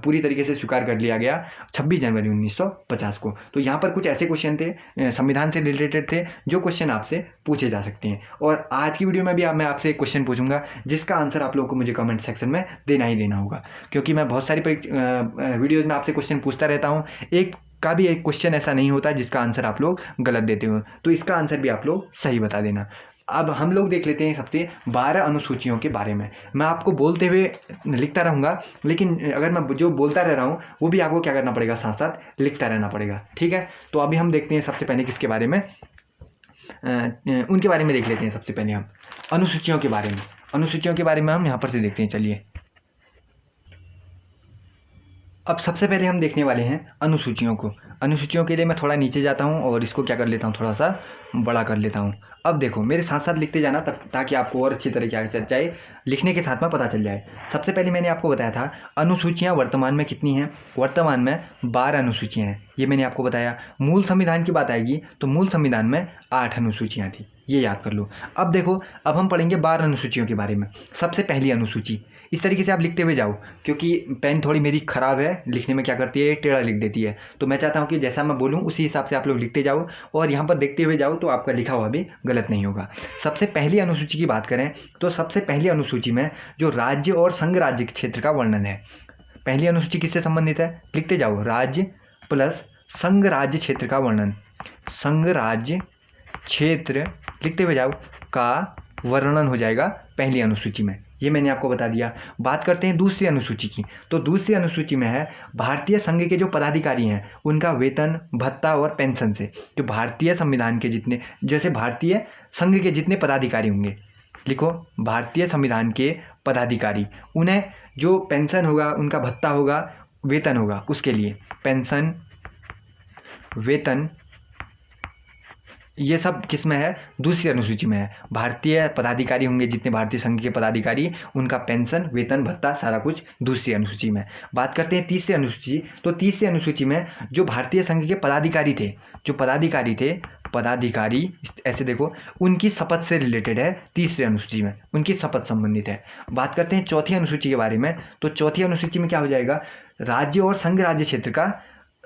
Speaker 1: पूरी तरीके से स्वीकार कर लिया गया 26 जनवरी 1950 को। तो यहाँ पर कुछ ऐसे क्वेश्चन थे संविधान से रिलेटेड थे जो क्वेश्चन आपसे पूछे जा सकते हैं। और आज की वीडियो में भी मैं आपसे एक क्वेश्चन पूछूंगा जिसका आंसर आप लोगों को मुझे कमेंट सेक्शन में देना ही देना होगा, क्योंकि मैं बहुत सारी वीडियोज़ में आपसे क्वेश्चन पूछता रहता हूँ। एक क्वेश्चन ऐसा नहीं होता जिसका आंसर आप लोग गलत देते हो, तो इसका आंसर भी आप लोग सही बता देना। अब हम लोग देख लेते हैं सबसे 12 अनुसूचियों के बारे में। मैं आपको बोलते हुए लिखता रहूँगा, लेकिन अगर मैं जो बोलता रह रहा हूँ वो भी आपको क्या करना पड़ेगा? साथ साथ लिखता रहना पड़ेगा। ठीक है, तो अभी हम देखते हैं सबसे पहले किसके बारे में, उनके बारे में देख लेते हैं। सबसे पहले हम अनुसूचियों के बारे में हम यहाँ पर से देखते हैं। चलिए, अब सबसे पहले हम देखने वाले हैं अनुसूचियों को। अनुसूचियों के लिए मैं थोड़ा नीचे जाता हूँ और इसको क्या कर लेता हूँ, थोड़ा सा बड़ा कर लेता हूँ। अब देखो, मेरे साथ साथ लिखते जाना तब ताकि आपको और अच्छी तरह क्या चल जाए, लिखने के साथ में पता चल जाए। सबसे पहले मैंने आपको बताया था अनुसूचियाँ वर्तमान में कितनी हैं? वर्तमान में 12 अनुसूचियाँ हैं, ये मैंने आपको बताया। मूल संविधान की बात आएगी तो मूल संविधान में 8 अनुसूचियाँ थी, ये याद कर लो। अब देखो, अब हम पढ़ेंगे 12 अनुसूचियों के बारे में। सबसे पहली अनुसूची, इस तरीके से आप लिखते हुए जाओ, क्योंकि पेन थोड़ी मेरी ख़राब है, लिखने में क्या करती है, टेढ़ा लिख देती है। तो मैं चाहता हूँ कि जैसा मैं बोलूँ उसी हिसाब से आप लोग लिखते जाओ और यहाँ पर देखते हुए जाओ, तो आपका लिखा हुआ भी गलत नहीं होगा। सबसे पहली अनुसूची की बात करें तो सबसे पहली अनुसूची में जो राज्य और संघ राज्य क्षेत्र का वर्णन है, पहली अनुसूची किससे संबंधित है? लिखते जाओ, राज्य प्लस संघ राज्य क्षेत्र का वर्णन, संघ राज्य क्षेत्र लिखते हुए जाओ का वर्णन हो जाएगा पहली अनुसूची में। ये मैंने आपको बता दिया। बात करते हैं दूसरी अनुसूची की, तो दूसरी अनुसूची में है भारतीय संघ के जो पदाधिकारी हैं उनका वेतन, भत्ता और पेंशन से। जो भारतीय संविधान के जितने, जैसे भारतीय संघ के जितने पदाधिकारी होंगे, लिखो भारतीय संविधान के पदाधिकारी, उन्हें जो पेंशन होगा, उनका भत्ता होगा, वेतन होगा, उसके लिए पेंशन, वेतन, ये सब किस में है? दूसरी अनुसूची में है। भारतीय पदाधिकारी होंगे जितने भारतीय संघ के पदाधिकारी, उनका पेंशन, वेतन, भत्ता सारा कुछ दूसरी अनुसूची में। बात करते हैं तीसरी अनुसूची, तो तीसरी अनुसूची में जो भारतीय संघ के पदाधिकारी थे, पदाधिकारी, ऐसे देखो, उनकी शपथ से रिलेटेड है। तीसरी अनुसूची में उनकी शपथ संबंधित है। बात करते हैं चौथी अनुसूची के बारे में। तो चौथी अनुसूची में क्या हो जाएगा, राज्य और संघ राज्य क्षेत्र का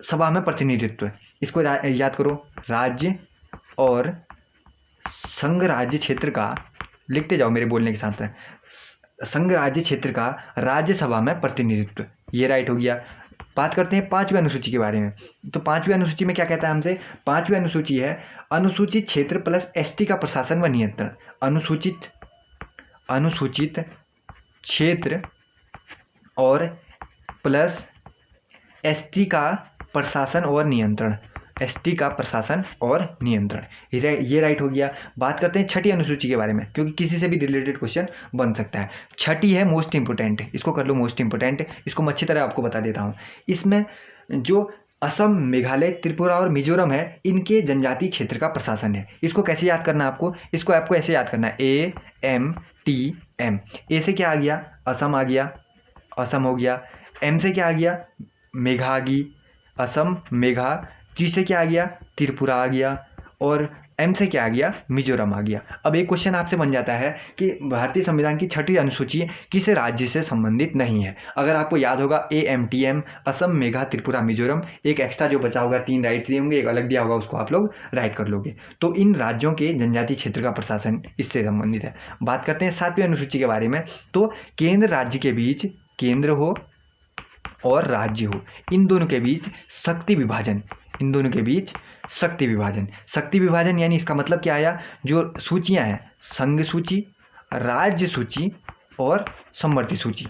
Speaker 1: सभा में प्रतिनिधित्व। इसको याद करो, राज्य और संघ राज्य क्षेत्र का, लिखते जाओ मेरे बोलने के साथ, संघ राज्य क्षेत्र का राज्यसभा में प्रतिनिधित्व, ये राइट हो गया। बात करते हैं पांचवी अनुसूची के बारे में। तो पांचवी अनुसूची में क्या कहता है हमसे, पांचवी अनुसूची है अनुसूचित क्षेत्र प्लस एसटी का प्रशासन व नियंत्रण। अनुसूचित क्षेत्र और प्लस एसटी का प्रशासन और नियंत्रण, एसटी का प्रशासन और नियंत्रण, ये राइट हो गया। बात करते हैं छठी अनुसूची के बारे में, क्योंकि किसी से भी रिलेटेड क्वेश्चन बन सकता है। छठी है मोस्ट इंपोर्टेंट, इसको कर लो मोस्ट इंपोर्टेंट। इसको मैं अच्छी तरह आपको बता देता हूँ। इसमें जो असम, मेघालय, त्रिपुरा और मिजोरम है, इनके जनजातीय क्षेत्र का प्रशासन है। इसको कैसे याद करना है आपको, इसको आपको ऐसे याद करना है, AMTM। ए से क्या आ गया, असम आ गया, असम हो गया। एम से क्या आ गया, मेघा आ गई, असम मेघा। टी से क्या आ गया, त्रिपुरा आ गया। और एम से क्या आ गया, मिजोरम आ गया। अब एक क्वेश्चन आपसे बन जाता है कि भारतीय संविधान की छठी अनुसूची किस राज्य से संबंधित नहीं है। अगर आपको याद होगा AMTM, असम, मेघा, त्रिपुरा, मिजोरम, एक एक्स्ट्रा जो बचा होगा, 3 राइट दिए होंगे, एक अलग दिया होगा, उसको आप लोग राइट कर लोगे। तो इन राज्यों के जनजातीय क्षेत्र का प्रशासन इससे संबंधित है। बात करते हैं सातवीं अनुसूची के बारे में। तो केंद्र राज्य के बीच, केंद्र हो और राज्य हो, इन दोनों के बीच शक्ति विभाजन, इन दोनों के बीच शक्ति विभाजन। शक्ति विभाजन यानी इसका मतलब क्या आया, जो सूचियां हैं, संघ सूची, राज्य सूची और समवर्ती सूची,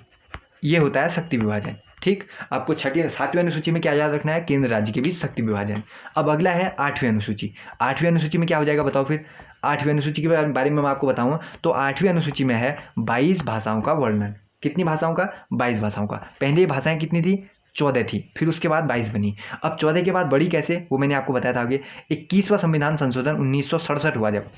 Speaker 1: ये होता है शक्ति विभाजन। ठीक, आपको छठी सातवीं अनुसूची में क्या याद रखना है, केंद्र राज्य के बीच शक्ति विभाजन। अब अगला है आठवीं अनुसूची। आठवीं अनुसूची में क्या हो जाएगा बताओ फिर। आठवीं अनुसूची के बारे में मैं आपको बताऊँ तो आठवीं अनुसूची में है 22 भाषाओं का वर्णन। कितनी भाषाओं का, 22 भाषाओं का। पहले भाषाएं कितनी थी, 14 थी, फिर उसके बाद 22 बनी। अब 14 के बाद बढ़ी कैसे, वो मैंने आपको बताया था आगे। 21वां संविधान संशोधन 1967 हुआ जब,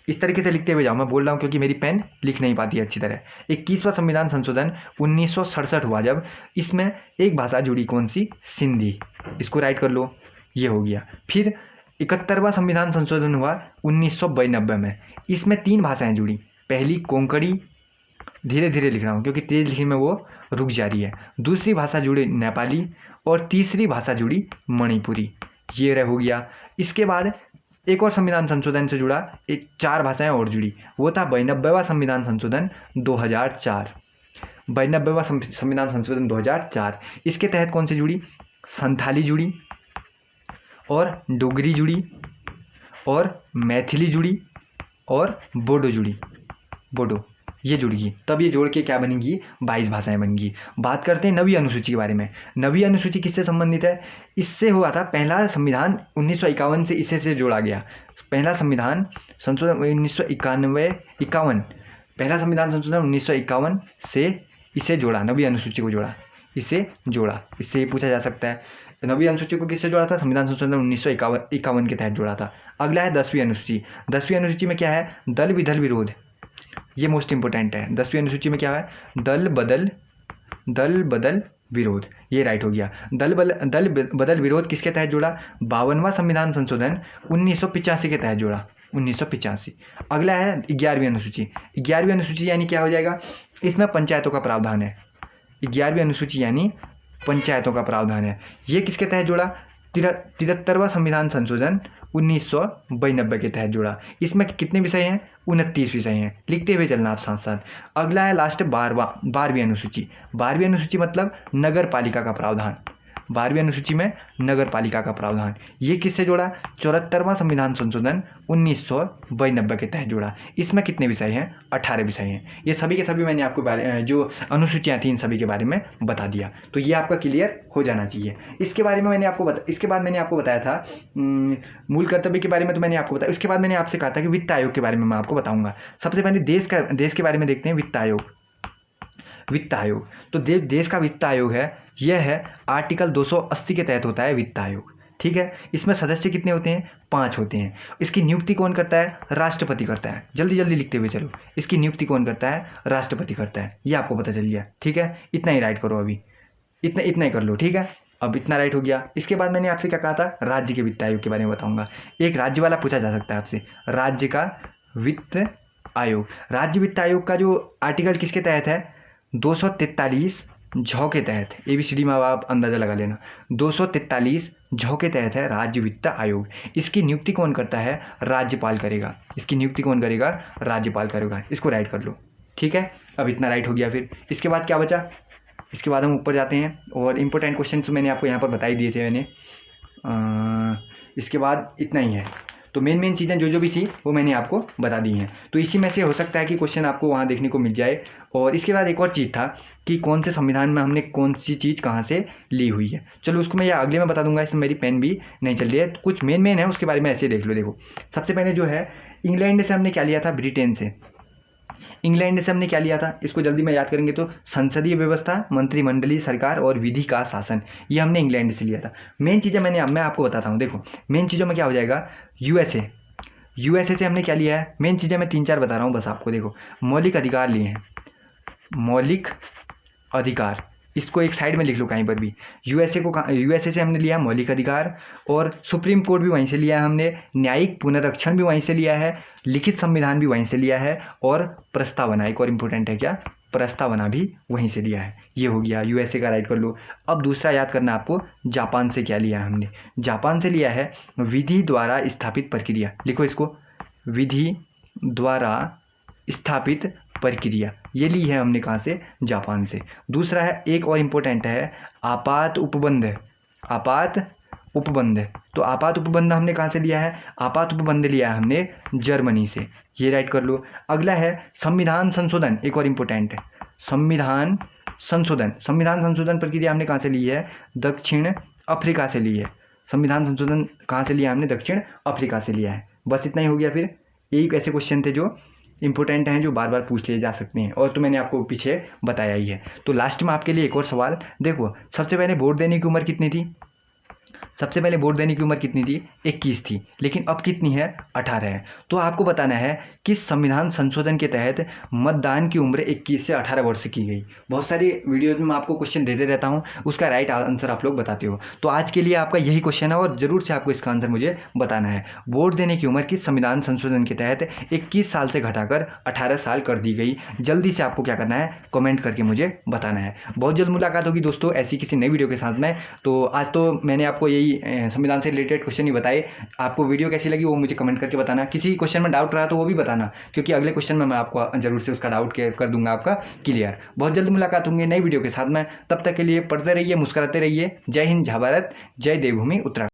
Speaker 1: इस तरीके से लिखते हुए जाओ, मैं बोल रहा हूँ क्योंकि मेरी पेन लिख नहीं पाती है अच्छी तरह। 21वां संविधान संशोधन 1967 हुआ जब, इसमें एक भाषा जुड़ी, कौन सी, सिंधी। इसको राइट कर लो, ये हो गया। फिर 71वां संविधान संशोधन हुआ 1992 में, इसमें 3 भाषाएं जुड़ी। पहली कोंकणी, धीरे धीरे लिख रहा हूँ क्योंकि तेज लिखने में वो रुक जा रही है। दूसरी भाषा जुड़ी नेपाली और तीसरी भाषा जुड़ी मणिपुरी, ये हो गया। इसके बाद एक और संविधान संशोधन से जुड़ा, एक 4 भाषाएं और जुड़ी, वो था 92वां संविधान संशोधन 2004। 92वां संविधान संशोधन 2004, इसके तहत कौन सी जुड़ी, संथाली जुड़ी और डोगरी जुड़ी और मैथिली जुड़ी और बोडो जुड़ी, बोडो ये जुड़गी, तब ये जोड़ के क्या बनेंगी, 22 भाषाएं बनेंगी। बात करते हैं नवीं अनुसूची के बारे में। नवीं अनुसूची किससे संबंधित है, इससे हुआ था पहला संविधान 1951 से, इसे से जोड़ा गया। पहला संविधान संशोधन 1951, पहला संविधान संशोधन 1951 से इसे जोड़ा, नवीं अनुसूची को जोड़ा, इसे जोड़ा। इससे ये पूछा जा सकता है नवीं अनुसूची को किससे जोड़ा था, संविधान संशोधन 1951 के तहत जोड़ा था। अगला है 10वीं अनुसूची। 10वीं अनुसूची में क्या है, दल विदल विरोध, ये मोस्ट इंपोर्टेंट है। 10वीं अनुसूची में क्या है, दल बदल विरोध, ये राइट हो गया। दल बदल विरोध किसके तहत जुड़ा, 52वां संविधान संशोधन 1985 के तहत जुड़ा, 1985। अगला है 11वीं अनुसूची। 11वीं अनुसूची यानी क्या हो जाएगा, इसमें पंचायतों का प्रावधान है। 11वीं अनुसूची यानी पंचायतों का प्रावधान है। ये किसके तहत जुड़ा, 73वां संविधान संशोधन 1992 के तहत जुड़ा। इसमें कितने विषय हैं, 29 विषय हैं, लिखते हुए चलना आप साथ साथ। अगला है लास्ट 12वीं अनुसूची। 12वीं अनुसूची मतलब नगर पालिका का प्रावधान। 12वीं अनुसूची में नगर पालिका का प्रावधान, ये किससे जुड़ा, 74वां संविधान संशोधन 1992 के तहत जुड़ा। इसमें कितने विषय हैं, 18 विषय हैं। ये सभी के सभी मैंने आपको जो अनुसूचियाँ थी इन सभी के बारे में बता दिया, तो ये आपका क्लियर हो जाना चाहिए। इसके बारे में मैंने आपको इसके बाद मैंने आपको बताया था मूल कर्तव्य के बारे में, तो मैंने आपको बताया। इसके बाद मैंने आपसे कहा था कि वित्त आयोग के बारे में मैं आपको बताऊंगा। सबसे पहले देश के बारे में देखते हैं, वित्त आयोग। वित्त आयोग तो देश का वित्त आयोग है, यह है आर्टिकल 280 के तहत होता है वित्त आयोग। ठीक है, इसमें सदस्य कितने होते हैं, 5 होते हैं। इसकी नियुक्ति कौन करता है, राष्ट्रपति करता है। जल्दी जल्दी लिखते हुए चलो, इसकी नियुक्ति कौन करता है, राष्ट्रपति करता है। ये आपको पता चल गया। ठीक है, इतना ही राइट करो, अभी इतना ही कर लो। ठीक है, अब इतना राइट हो गया। इसके बाद मैंने आपसे क्या कहा था, राज्य के वित्त आयोग के बारे में बताऊंगा। एक राज्य वाला पूछा जा सकता है आपसे, राज्य का वित्त आयोग। राज्य वित्त आयोग का जो आर्टिकल किसके तहत है, 243 झ के तहत। ABCD में अब आप अंदाज़ा लगा लेना, 243 झ के तहत है राज्य वित्त आयोग। इसकी नियुक्ति कौन करता है, राज्यपाल करेगा। इसकी नियुक्ति कौन करेगा, राज्यपाल करेगा। इसको राइट कर लो, ठीक है। अब इतना राइट हो गया। फिर इसके बाद क्या बचा, इसके बाद हम ऊपर जाते हैं और इम्पोर्टेंट क्वेश्चन मैंने आपको यहाँ पर बता ही दिए थे मैंने। इसके बाद इतना ही है। तो मेन चीज़ें जो भी थी वो मैंने आपको बता दी हैं। तो इसी में से हो सकता है कि क्वेश्चन आपको वहाँ देखने को मिल जाए। और इसके बाद एक और चीज़ था कि कौन से संविधान में हमने कौन सी चीज़ कहाँ से ली हुई है। चलो उसको मैं या अगले में बता दूंगा, इसमें मेरी पेन भी नहीं चल रही है। तो कुछ मेन है उसके बारे में ऐसे देख लो। देखो सबसे पहले जो है, इंग्लैंड से हमने क्या लिया था, ब्रिटेन से। इंग्लैंड से हमने क्या लिया था, इसको जल्दी में याद करेंगे तो संसदीय व्यवस्था, मंत्रिमंडलीय सरकार और विधि का शासन, ये हमने इंग्लैंड से लिया था। मेन चीज़ें मैं आपको बताता हूँ। देखो मेन चीज़ों में क्या हो जाएगा, यूएसए से हमने क्या लिया है, मेन चीज़ें मैं 3-4 बता रहा हूँ बस आपको। देखो मौलिक अधिकार लिए हैं, मौलिक अधिकार, इसको एक साइड में लिख लो कहीं पर भी। यूएसए से हमने लिया है मौलिक अधिकार, और सुप्रीम कोर्ट भी वहीं से लिया है हमने, न्यायिक पुनरीक्षण भी वहीं से लिया है, लिखित संविधान भी वहीं से लिया है, और प्रस्तावना, एक और इम्पोर्टेंट है क्या, प्रस्तावना भी वहीं से लिया है। ये हो गया यूएसए का, राइट कर लो। अब दूसरा याद करना आपको, जापान से क्या लिया है हमने, जापान से लिया है विधि द्वारा स्थापित प्रक्रिया। लिखो इसको, विधि द्वारा स्थापित प्रक्रिया, ये ली है हमने कहाँ से, जापान से। दूसरा है, एक और इम्पोर्टेंट है, आपात उपबंध। आपात उपबंध, तो आपात उपबंध हमने कहाँ से लिया है, आपात उपबंध लिया है हमने जर्मनी से। ये राइट कर लो। अगला है संविधान संशोधन, एक और इम्पोर्टेंट है, संविधान संशोधन। संविधान संशोधन प्रक्रिया हमने कहाँ से ली है, दक्षिण अफ्रीका से ली है। संविधान संशोधन कहाँ से लिया हमने, दक्षिण अफ्रीका से लिया है। बस इतना ही हो गया। फिर यही ऐसे क्वेश्चन थे जो इंपॉर्टेंट हैं, जो बार बार पूछ लिए जा सकते हैं, और तो मैंने आपको पीछे बताया ही है। तो लास्ट में आपके लिए एक और सवाल। देखो सबसे पहले वोट देने की उम्र कितनी थी, सबसे पहले वोट देने की उम्र कितनी थी, 21 थी, लेकिन अब कितनी है, 18 है। तो आपको बताना है कि संविधान संशोधन के तहत मतदान की उम्र 21 से 18 वर्ष की गई। बहुत सारी वीडियोज में मैं आपको क्वेश्चन देते रहता हूँ, उसका राइट आंसर आप लोग बताते हो। तो आज के लिए आपका यही क्वेश्चन है, और ज़रूर से आपको इसका आंसर मुझे बताना है। वोट देने की उम्र किस संविधान संशोधन के तहत 21 साल से घटाकर 18 साल कर दी गई। जल्दी से आपको क्या करना है, कमेंट करके मुझे बताना है। बहुत जल्द मुलाकात होगी दोस्तों ऐसी किसी नई वीडियो के साथ में। तो आज तो मैंने आपको यही संविधान से रिलेटेड क्वेश्चन ही बताए। आपको वीडियो कैसी लगी वो मुझे कमेंट करके बताना। किसी क्वेश्चन में डाउट रहा तो वो भी बताना, क्योंकि अगले क्वेश्चन में मैं आपको जरूर से उसका डाउट कर दूंगा आपका क्लियर। बहुत जल्द मुलाकात होंगी नई वीडियो के साथ में। तब तक के लिए पढ़ते रहिए, मुस्कुराते रहिए। जय हिंद, जय भारत, जय देवभूमि उत्तराखंड।